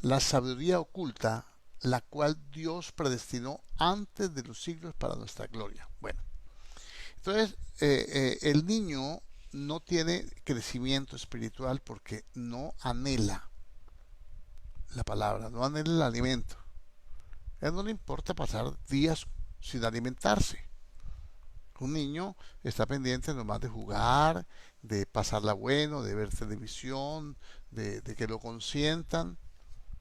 la sabiduría oculta, la cual Dios predestinó antes de los siglos para nuestra gloria. Bueno, entonces el niño no tiene crecimiento espiritual porque no anhela la palabra, no anhela el alimento. A él no le importa pasar días sin alimentarse. Un niño está pendiente nomás de jugar, de pasarla bueno, de ver televisión, de que lo consientan,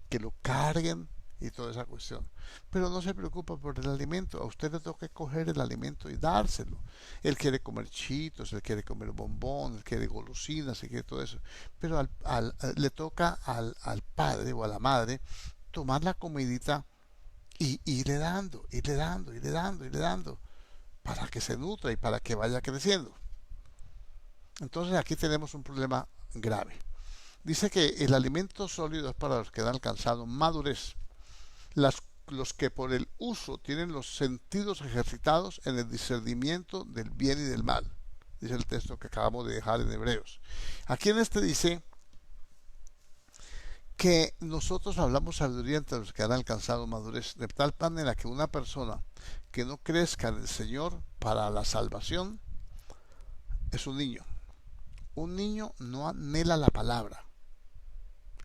que lo carguen. y toda esa cuestión. Pero no se preocupa por el alimento. A usted le toca coger el alimento y dárselo. Él quiere comer chitos, él quiere comer bombón, él quiere golosinas, él quiere todo eso. Pero le toca al padre o a la madre tomar la comidita y irle dando, irle dando, irle dando, irle dando, para que se nutra y para que vaya creciendo. Entonces aquí tenemos un problema grave. Dice que el alimento sólido es para los que han alcanzado madurez, los que por el uso tienen los sentidos ejercitados en el discernimiento del bien y del mal. Dice el texto que acabamos de dejar en Hebreos. Aquí en este dice que nosotros hablamos sabiduría entre los que han alcanzado madurez, de tal manera que una persona que no crezca en el Señor para la salvación es un niño. Un niño no anhela la palabra.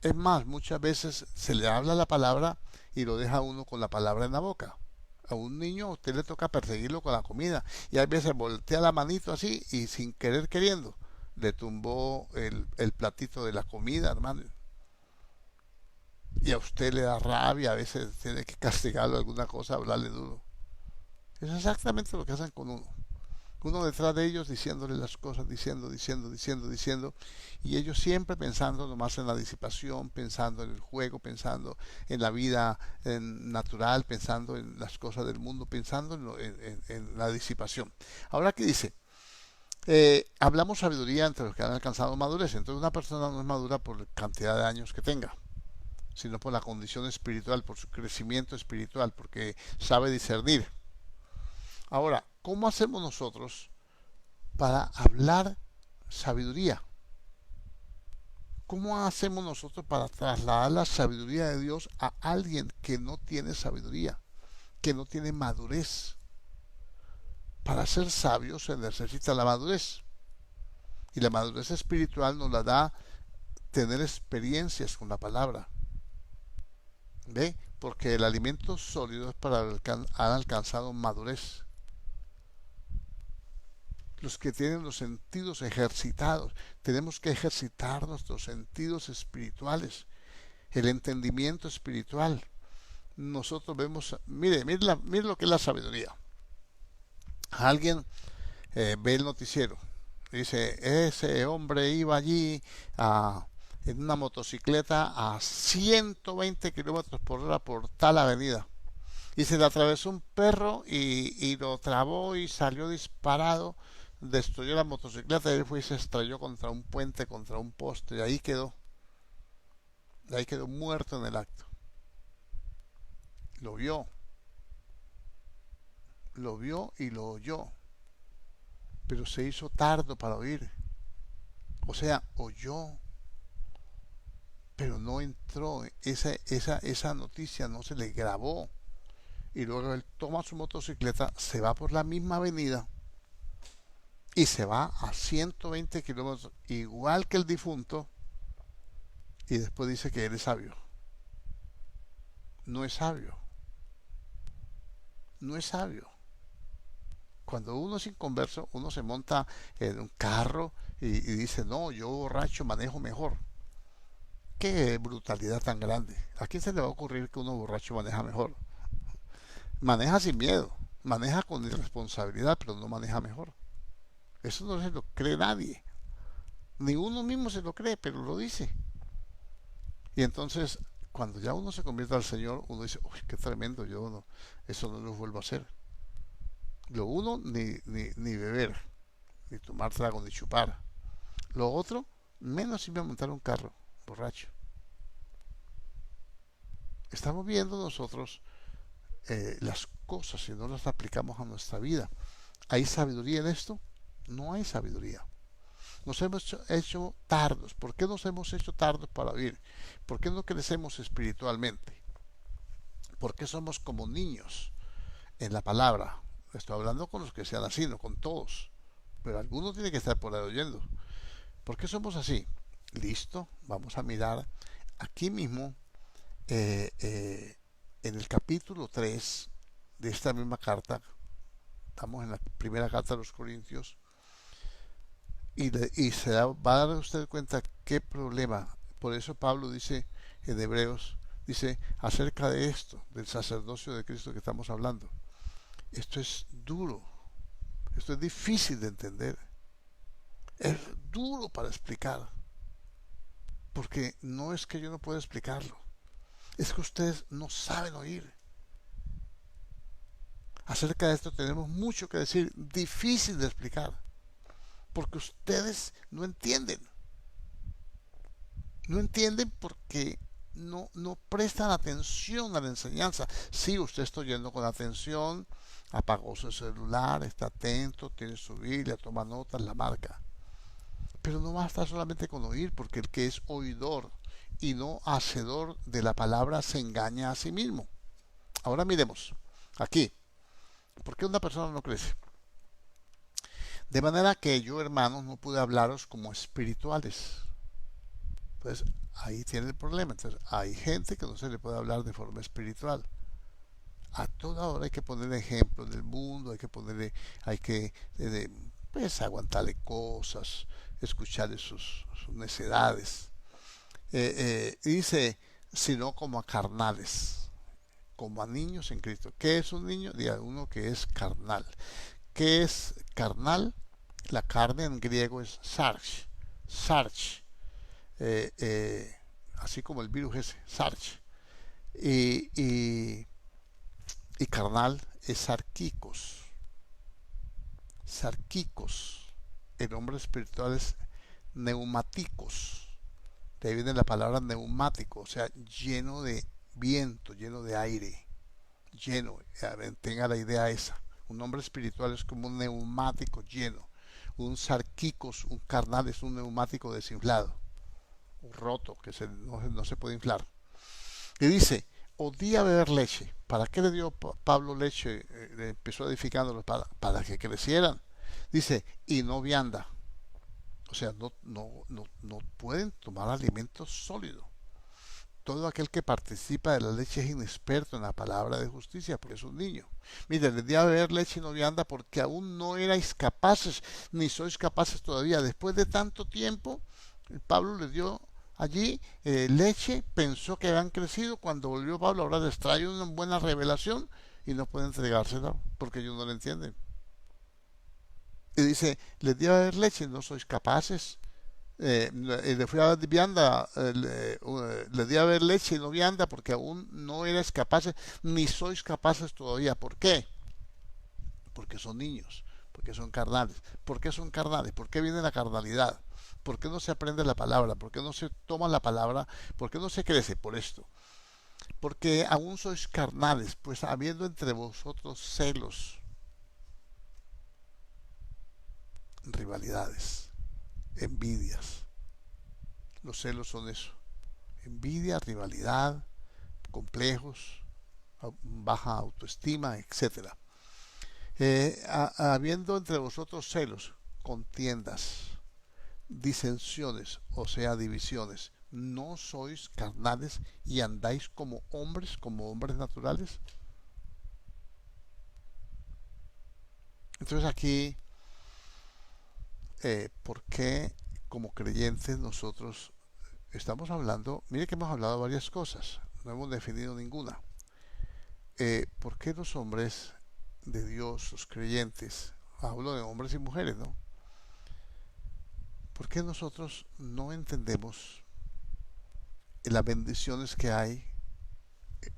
Es más, muchas veces se le habla la palabra y lo deja uno con la palabra en la boca. A un niño a usted le toca perseguirlo con la comida y a veces voltea la manito así y sin querer queriendo le tumbó el platito de la comida, hermano. Y a usted le da rabia, a veces tiene que castigarlo alguna cosa, hablarle duro. Es exactamente lo que hacen con uno. Uno detrás de ellos diciéndole las cosas, diciendo, y ellos siempre pensando nomás en la disipación, pensando en el juego, pensando en la vida natural, pensando en las cosas del mundo, pensando en la disipación. Ahora aquí dice, hablamos sabiduría entre los que han alcanzado madurez. Entonces una persona no es madura por la cantidad de años que tenga, sino por la condición espiritual, por su crecimiento espiritual, porque sabe discernir. Ahora, ¿cómo hacemos nosotros para hablar sabiduría? ¿Cómo hacemos nosotros para trasladar la sabiduría de Dios a alguien que no tiene sabiduría, que no tiene madurez? Para ser sabio se necesita la madurez. Y la madurez espiritual nos la da tener experiencias con la palabra. ¿Ve? Porque el alimento sólido es para los que han alcanzado madurez. Los que tienen los sentidos ejercitados. Tenemos que ejercitar nuestros sentidos espirituales, el entendimiento espiritual. Nosotros vemos, mire lo que es la sabiduría. Alguien ve el noticiero, dice, ese hombre iba allí en una motocicleta a 120 kilómetros por hora por tal avenida. Y se le atravesó un perro y lo trabó y salió disparado, destruyó la motocicleta y él fue y se estrelló contra un puente, contra un poste, y ahí quedó. Y ahí quedó muerto en el acto. Lo vio y lo oyó, pero se hizo tardo para oír. O sea, oyó, pero no entró. Esa noticia no se le grabó. Y luego él toma su motocicleta, se va por la misma avenida y se va a 120 kilómetros, igual que el difunto, y después dice que él es sabio. No es sabio. No es sabio. Cuando uno es inconverso, uno se monta en un carro y dice, no, yo borracho manejo mejor. Qué brutalidad tan grande. ¿A quién se le va a ocurrir que uno borracho maneja mejor? Maneja sin miedo, maneja con irresponsabilidad, pero no maneja mejor. Eso no se lo cree nadie. Ni uno mismo se lo cree, pero lo dice. Y entonces, cuando ya uno se convierte al Señor, uno dice, uy, qué tremendo, yo no, eso no lo vuelvo a hacer. Lo uno, ni beber, ni tomar trago, ni chupar. Lo otro, menos irme a montar un carro, borracho. Estamos viendo nosotros las cosas y no las aplicamos a nuestra vida. ¿Hay sabiduría en esto? No hay sabiduría. Nos hemos hecho tardos. ¿Por qué nos hemos hecho tardos para oír? ¿Por qué no crecemos espiritualmente? ¿Por qué somos como niños en la palabra? Estoy hablando con los que se han nacido, con todos. Pero algunos tienen que estar por ahí oyendo. ¿Por qué somos así? Listo, vamos a mirar aquí mismo en el capítulo 3 de esta misma carta. Estamos en la primera carta de los Corintios. Y va a dar usted cuenta qué problema. Por eso Pablo dice en Hebreos, Dice acerca de esto, del sacerdocio de Cristo que estamos hablando. Esto es duro, esto es difícil de entender, es duro para explicar, porque no es que yo no pueda explicarlo, es que ustedes no saben oír. Acerca de esto tenemos mucho que decir, difícil de explicar, porque ustedes no entienden. No entienden porque no prestan atención a la enseñanza. Sí, usted está oyendo con atención, apagó su celular, está atento, tiene su Biblia, toma notas, la marca. Pero no basta solamente con oír, porque el que es oidor y no hacedor de la palabra se engaña a sí mismo. Ahora miremos, aquí, ¿por qué una persona no crece? De manera que yo, hermanos, no pude hablaros como espirituales. Entonces, ahí tiene el problema. Entonces, hay gente que no se le puede hablar de forma espiritual. A toda hora hay que ponerle ejemplos del mundo, hay que pues aguantarle cosas, escucharle sus necedades. Dice, sino como a carnales, como a niños en Cristo. ¿Qué es un niño? Diga uno que es carnal. ¿Qué es carnal? La carne en griego es sarx, sarx, eh, eh, así como el virus ese, sarx. Y, y, y carnal es sarquicos, sarquicos. El hombre espiritual es neumáticos. De ahí viene la palabra neumático, o sea, lleno de viento, lleno de aire, lleno. Tenga la idea esa. Un hombre espiritual es como un neumático lleno. Un sarquicos, un carnal es un neumático desinflado, roto, que no se puede inflar. Y dice, odía beber leche. ¿Para qué le dio Pablo leche? Le empezó edificándolos para que crecieran. Dice, y no vianda. O sea, no pueden tomar alimento sólido. Todo aquel que participa de la leche es inexperto en la palabra de justicia, porque es un niño. Mire, les di a beber leche y no vianda porque aún no erais capaces, ni sois capaces todavía. Después de tanto tiempo, Pablo les dio allí leche, pensó que habían crecido. Cuando volvió Pablo, ahora les trae una buena revelación y no pueden entregársela porque ellos no la entienden. Y dice, les di a beber leche y no sois capaces. Le fui a dar vianda, le di a ver leche y no vianda porque aún no eres capaces, ni sois capaces todavía. ¿Por qué? Porque son niños, porque son carnales. ¿Por qué son carnales? ¿Por qué viene la carnalidad? ¿Por qué no se aprende la palabra? ¿Por qué no se toma la palabra? ¿Por qué no se crece? Por esto. Porque aún sois carnales, pues habiendo entre vosotros celos, rivalidades, envidias. Los celos son eso. Envidia, rivalidad, complejos, baja autoestima, etcétera. Habiendo entre vosotros celos, contiendas, disensiones, o sea, divisiones, ¿no sois carnales y andáis como hombres naturales? Entonces aquí, ¿por qué como creyentes nosotros estamos hablando? Mire que hemos hablado de varias cosas, no hemos definido ninguna. ¿Por qué los hombres de Dios, los creyentes, hablo de hombres y mujeres, ¿no? ¿Por qué nosotros no entendemos las bendiciones que hay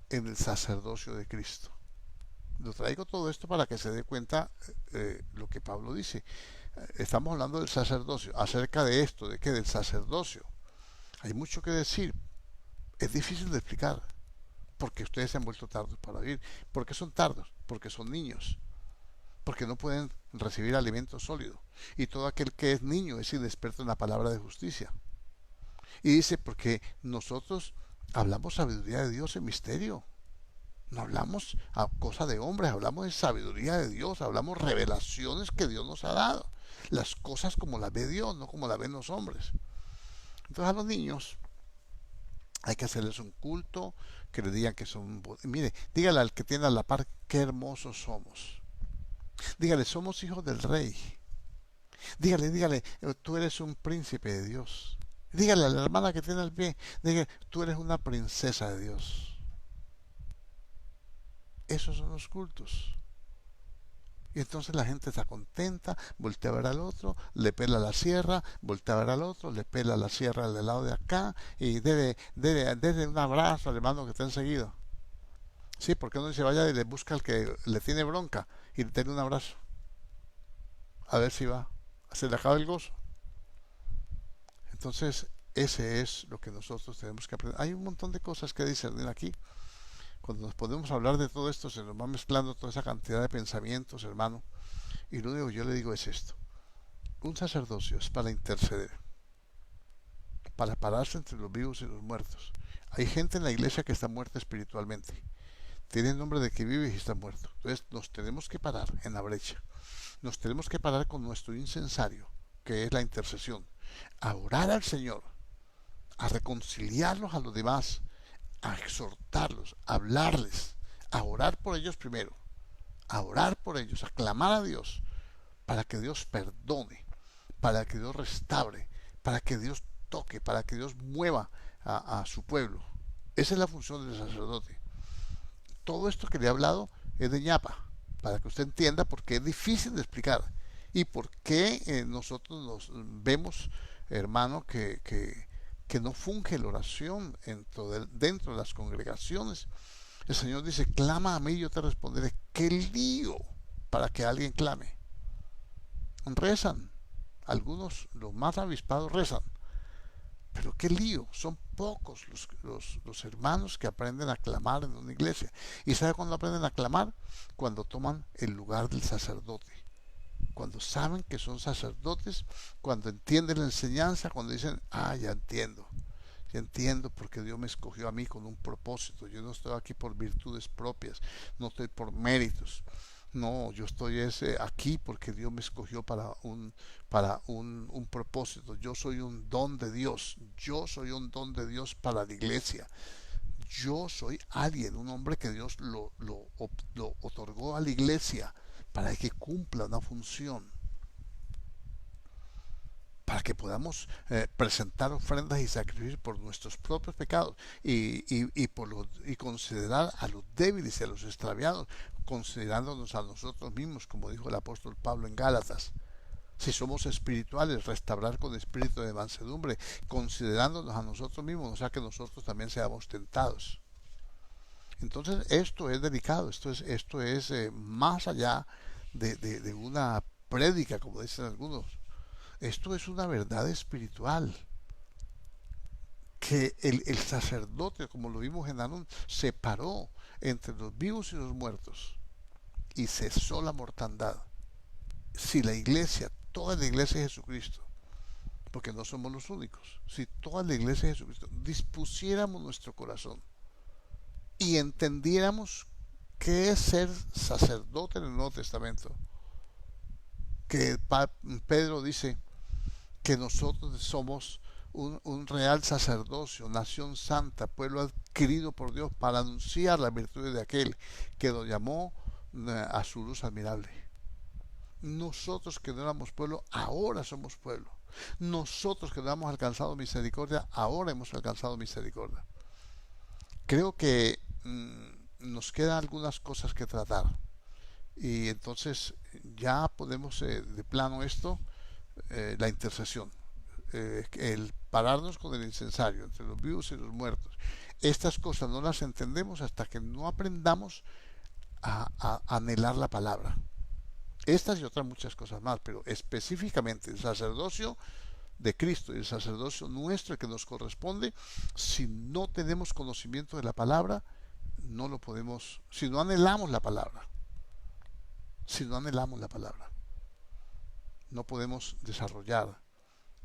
en el sacerdocio de Cristo? Lo traigo todo esto para que se dé cuenta lo que Pablo dice. Estamos hablando del sacerdocio, acerca de esto, de qué, del sacerdocio. Hay mucho que decir, es difícil de explicar, porque ustedes se han vuelto tardos para vivir. ¿Por qué son tardos? Porque son niños, porque no pueden recibir alimento sólido. Y todo aquel que es niño es inexperto en la palabra de justicia. Y dice, porque nosotros hablamos sabiduría de Dios en misterio. No hablamos a cosa de hombres, hablamos de sabiduría de Dios, hablamos revelaciones que Dios nos ha dado. Las cosas como las ve Dios, no como las ven los hombres. Entonces a los niños hay que hacerles un culto, que le digan que son... Mire, dígale al que tiene a la par, qué hermosos somos. Dígale, somos hijos del rey. Dígale, tú eres un príncipe de Dios. Dígale a la hermana que tiene el pie, diga, tú eres una princesa de Dios. Esos son los cultos. Y entonces la gente está contenta, voltea a ver al otro, le pela la sierra, voltea a ver al otro, le pela la sierra del lado de acá y dele un abrazo al hermano que está enseguida. Sí, porque uno se vaya y le busca al que le tiene bronca y le tiene un abrazo. A ver si va. Se le acaba el gozo. Entonces, ese es lo que nosotros tenemos que aprender. Hay un montón de cosas que discernir aquí. Cuando nos podemos hablar de todo esto, se nos va mezclando toda esa cantidad de pensamientos, hermano. Y lo único que yo le digo es esto. Un sacerdocio es para interceder, para pararse entre los vivos y los muertos. Hay gente en la iglesia que está muerta espiritualmente. Tiene el nombre de que vive y está muerto. Entonces nos tenemos que parar en la brecha. Nos tenemos que parar con nuestro incensario, que es la intercesión. A orar al Señor, a reconciliarlos a los demás, a exhortarlos, a hablarles, a orar por ellos primero, a orar por ellos, a clamar a Dios para que Dios perdone, para que Dios restaure, para que Dios toque, para que Dios mueva a su pueblo. Esa es la función del sacerdote. Todo esto que le he hablado es de ñapa, para que usted entienda por qué es difícil de explicar y por qué nosotros nos vemos, hermano, que no funge la oración dentro de las congregaciones. El Señor dice, clama a mí y yo te responderé. ¡Qué lío para que alguien clame! Rezan. Algunos, los más avispados, rezan. Pero qué lío, son pocos los hermanos que aprenden a clamar en una iglesia. ¿Y sabe cuándo aprenden a clamar? Cuando toman el lugar del sacerdote. Cuando saben que son sacerdotes, cuando entienden la enseñanza, cuando dicen, ya entiendo porque Dios me escogió a mí con un propósito. Yo no estoy aquí por virtudes propias, no estoy por méritos. No, yo estoy aquí porque Dios me escogió para un propósito. Yo soy un don de Dios. Yo soy un don de Dios para la iglesia. Yo soy alguien, un hombre que Dios lo otorgó a la iglesia para que cumpla una función, para que podamos presentar ofrendas y sacrificios por nuestros propios pecados y considerar a los débiles y a los extraviados, considerándonos a nosotros mismos, como dijo el apóstol Pablo en Gálatas. Si somos espirituales, restaurar con espíritu de mansedumbre, considerándonos a nosotros mismos, o sea que nosotros también seamos tentados. Entonces esto es delicado, esto es más allá de una prédica, como dicen algunos. Esto es una verdad espiritual. Que el sacerdote, como lo vimos en Anún, separó entre los vivos y los muertos y cesó la mortandad. Si la iglesia, toda la iglesia de Jesucristo, porque no somos los únicos, si toda la iglesia de Jesucristo dispusiéramos nuestro corazón y entendiéramos qué es ser sacerdote en el Nuevo Testamento, que Pedro dice que nosotros somos un real sacerdocio, nación santa, pueblo adquirido por Dios para anunciar las virtudes de aquel que nos llamó a su luz admirable. Nosotros que no éramos pueblo, ahora somos pueblo. Nosotros que no hemos alcanzado misericordia, ahora hemos alcanzado misericordia. Creo que nos quedan algunas cosas que tratar. Y entonces ya podemos de plano esto, la intercesión, el pararnos con el incensario entre los vivos y los muertos. Estas cosas no las entendemos hasta que no aprendamos a anhelar la palabra. Estas y otras muchas cosas más, pero específicamente el sacerdocio de Cristo y el sacerdocio nuestro, el que nos corresponde, si no tenemos conocimiento de la palabra, no lo podemos, si no anhelamos la palabra, no podemos desarrollar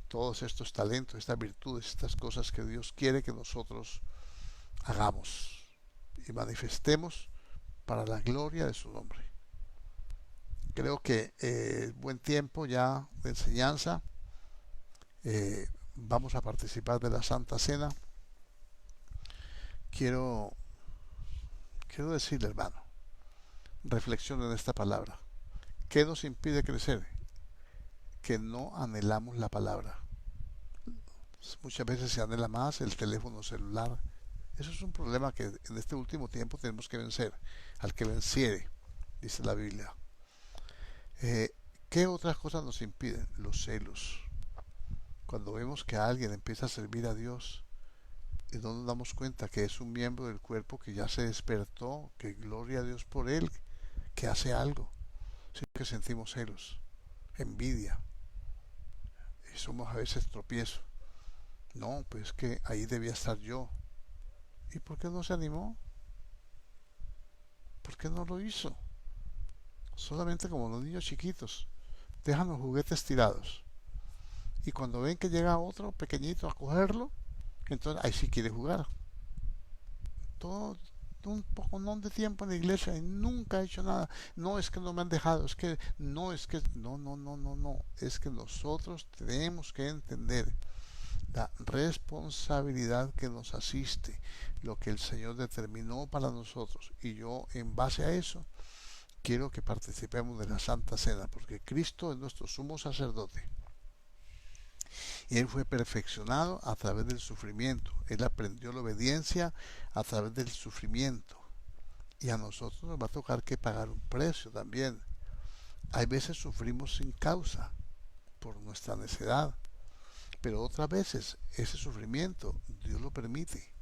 todos estos talentos, estas virtudes, estas cosas que Dios quiere que nosotros hagamos y manifestemos para la gloria de su nombre. Creo que buen tiempo ya de enseñanza. Vamos a participar de la Santa Cena. Quiero decirle, hermano, reflexione en esta palabra. ¿Qué nos impide crecer? Que no anhelamos la palabra. Muchas veces se anhela más el teléfono celular. Eso es un problema que en este último tiempo tenemos que vencer. Al que venciere, dice la Biblia. Eh, ¿Qué otras cosas nos impiden? Los celos. Cuando vemos que alguien empieza a servir a Dios y no nos damos cuenta que es un miembro del cuerpo que ya se despertó, que gloria a Dios por él, que hace algo, sino que sentimos celos, envidia, y somos a veces tropiezos. No, pues que ahí debía estar yo. ¿Y por qué no se animó? ¿Por qué no lo hizo? Solamente como los niños chiquitos, dejan los juguetes tirados. Y cuando ven que llega otro pequeñito a cogerlo, entonces ahí sí quiere jugar. Todo un poco de tiempo en la iglesia y nunca ha hecho nada. No es que no me han dejado, es que no, es que no. Es que nosotros tenemos que entender la responsabilidad que nos asiste, lo que el Señor determinó para nosotros. Y yo, en base a eso, quiero que participemos de la Santa Cena, porque Cristo es nuestro sumo sacerdote. Y Él fue perfeccionado a través del sufrimiento. Él aprendió la obediencia a través del sufrimiento. Y a nosotros nos va a tocar que pagar un precio también. Hay veces sufrimos sin causa, por nuestra necedad. Pero otras veces ese sufrimiento Dios lo permite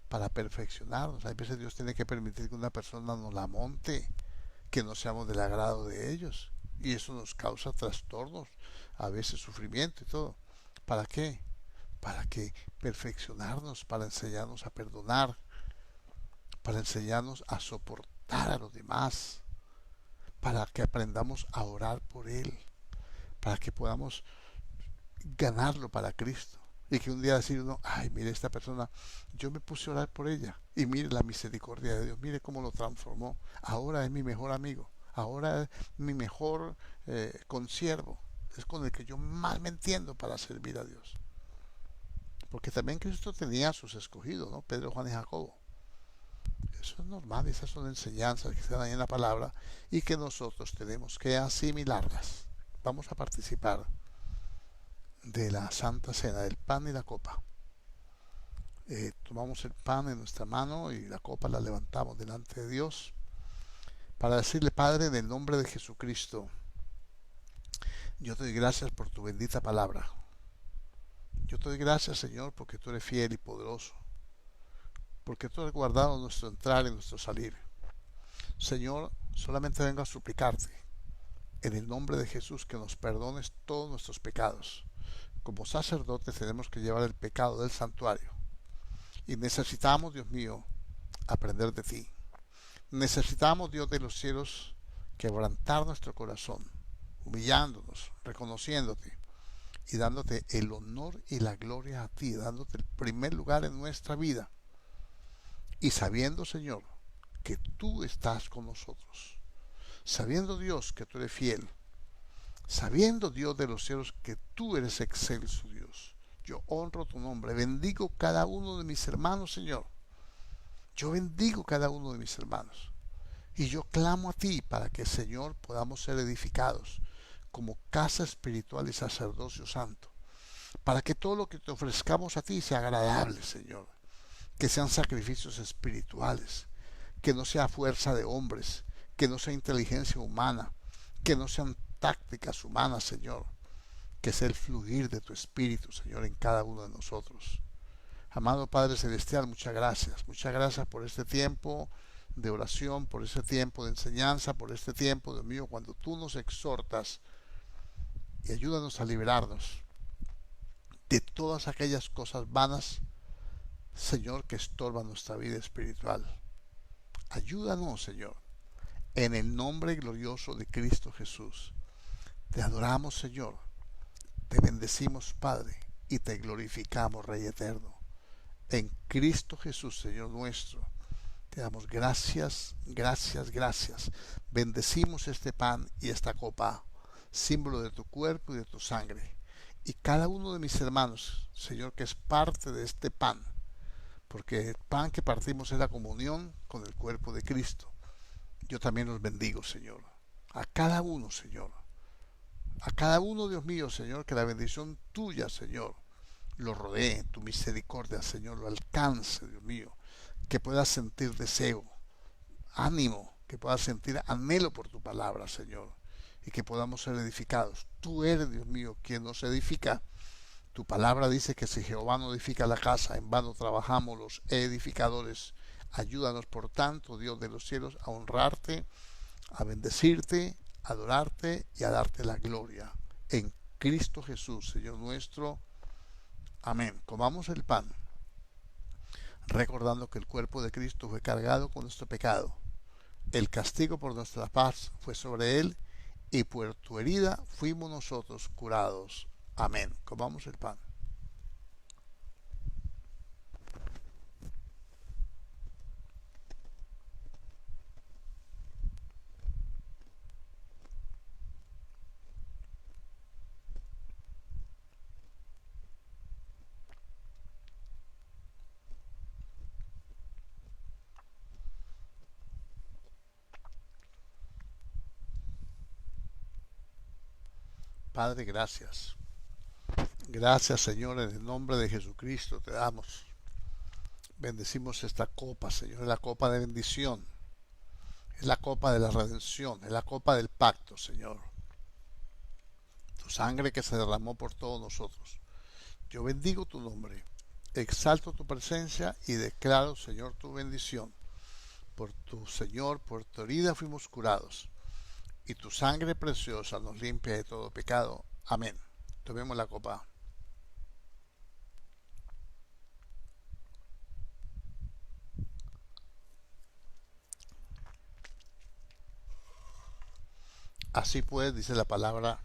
para perfeccionarnos. Hay veces Dios tiene que permitir que una persona nos la monte, que no seamos del agrado de ellos. Y eso nos causa trastornos, a veces sufrimiento y todo. ¿Para qué? Para que perfeccionarnos, para enseñarnos a perdonar, para enseñarnos a soportar a los demás, para que aprendamos a orar por Él, para que podamos ganarlo para Cristo. Y que un día decir uno, ay, mire esta persona, yo me puse a orar por ella. Y mire la misericordia de Dios, mire cómo lo transformó. Ahora es mi mejor amigo, ahora es mi mejor consiervo. Es con el que yo más me entiendo para servir a Dios. Porque también Cristo tenía a sus escogidos, ¿no? Pedro, Juan y Jacobo. Eso es normal, esas son enseñanzas que están ahí en la palabra y que nosotros tenemos que asimilarlas. Vamos a participar de la Santa Cena, del pan y la copa. Tomamos el pan en nuestra mano y la copa la levantamos delante de Dios para decirle, Padre, en el nombre de Jesucristo, yo te doy gracias por tu bendita palabra. Yo te doy gracias, Señor, porque tú eres fiel y poderoso, porque tú has guardado nuestro entrar y nuestro salir. Señor, solamente vengo a suplicarte, en el nombre de Jesús, que nos perdones todos nuestros pecados. Como sacerdotes tenemos que llevar el pecado del santuario. Y necesitamos, Dios mío, aprender de ti. Necesitamos, Dios de los cielos, quebrantar nuestro corazón, humillándonos, reconociéndote y dándote el honor y la gloria a ti, dándote el primer lugar en nuestra vida. Y sabiendo, Señor, que tú estás con nosotros. Sabiendo, Dios, que tú eres fiel. Sabiendo, Dios de los cielos, que tú eres excelso, Dios. Yo honro tu nombre. Bendigo cada uno de mis hermanos, Señor. Yo bendigo cada uno de mis hermanos. Y yo clamo a ti para que, Señor, podamos ser edificados como casa espiritual y sacerdocio santo. Para que todo lo que te ofrezcamos a ti sea agradable, Señor. Que sean sacrificios espirituales. Que no sea fuerza de hombres. Que no sea inteligencia humana. Que no sean tácticas humanas, Señor. Que sea el fluir de tu espíritu, Señor, en cada uno de nosotros. Amado Padre Celestial, muchas gracias. Muchas gracias por este tiempo de oración, por este tiempo de enseñanza, por este tiempo, Dios mío, cuando tú nos exhortas y ayúdanos a liberarnos de todas aquellas cosas vanas, Señor, que estorban nuestra vida espiritual. Ayúdanos, Señor, en el nombre glorioso de Cristo Jesús. Te adoramos, Señor, te bendecimos, Padre, y te glorificamos, Rey eterno. En Cristo Jesús, Señor nuestro, te damos gracias, gracias, gracias. Bendecimos este pan y esta copa, símbolo de tu cuerpo y de tu sangre. Y cada uno de mis hermanos, Señor, que es parte de este pan, porque el pan que partimos es la comunión con el cuerpo de Cristo. Yo también los bendigo, Señor. A cada uno, Señor. A cada uno, Dios mío, Señor, que la bendición tuya, Señor, lo rodee, tu misericordia, Señor, lo alcance, Dios mío, que pueda sentir deseo, ánimo, que pueda sentir anhelo por tu palabra, Señor, y que podamos ser edificados. Tú eres, Dios mío, quien nos edifica. Tu palabra dice que si Jehová no edifica la casa, en vano trabajamos los edificadores. Ayúdanos, por tanto, Dios de los cielos, a honrarte, a bendecirte, a adorarte y a darte la gloria. En Cristo Jesús, Señor nuestro. Amén. Comamos el pan, recordando que el cuerpo de Cristo fue cargado con nuestro pecado. El castigo por nuestra paz fue sobre él, y por tu herida fuimos nosotros curados. Amén. Comamos el pan. Padre, gracias. Gracias, Señor, en el nombre de Jesucristo te damos. Bendecimos esta copa, Señor, es la copa de bendición, es la copa de la redención, es la copa del pacto, Señor. Tu sangre que se derramó por todos nosotros. Yo bendigo tu nombre, exalto tu presencia y declaro, Señor, tu bendición. Por tu, Señor, por tu herida fuimos curados, y tu sangre preciosa nos limpia de todo pecado. Amén. Tomemos la copa. Así pues, dice la palabra,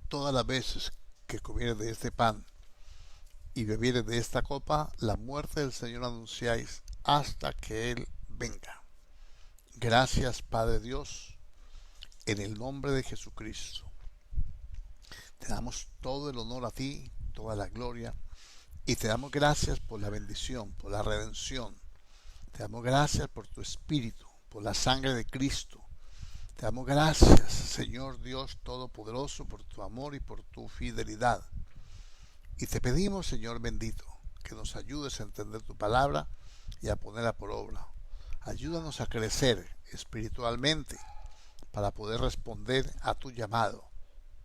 todas las veces que comieres de este pan y bebieres de esta copa, la muerte del Señor anunciáis hasta que Él venga. Gracias, Padre Dios, en el nombre de Jesucristo. Te damos todo el honor a ti, toda la gloria, y te damos gracias por la bendición, por la redención. Te damos gracias por tu Espíritu, por la sangre de Cristo. Te damos gracias, Señor Dios Todopoderoso, por tu amor y por tu fidelidad. Y te pedimos, Señor bendito, que nos ayudes a entender tu palabra y a ponerla por obra. Ayúdanos a crecer espiritualmente para poder responder a tu llamado.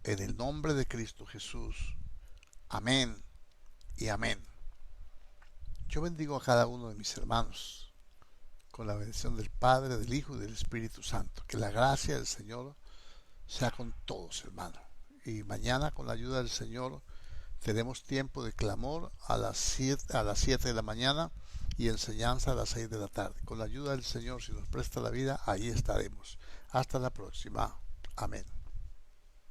En el nombre de Cristo Jesús. Amén y amén. Yo bendigo a cada uno de mis hermanos con la bendición del Padre, del Hijo y del Espíritu Santo. Que la gracia del Señor sea con todos, hermanos. Y mañana, con la ayuda del Señor, tenemos tiempo de clamor a las 7 de la mañana y enseñanza a las 6 de la tarde. Con la ayuda del Señor, si nos presta la vida, ahí estaremos. Hasta la próxima. Amén.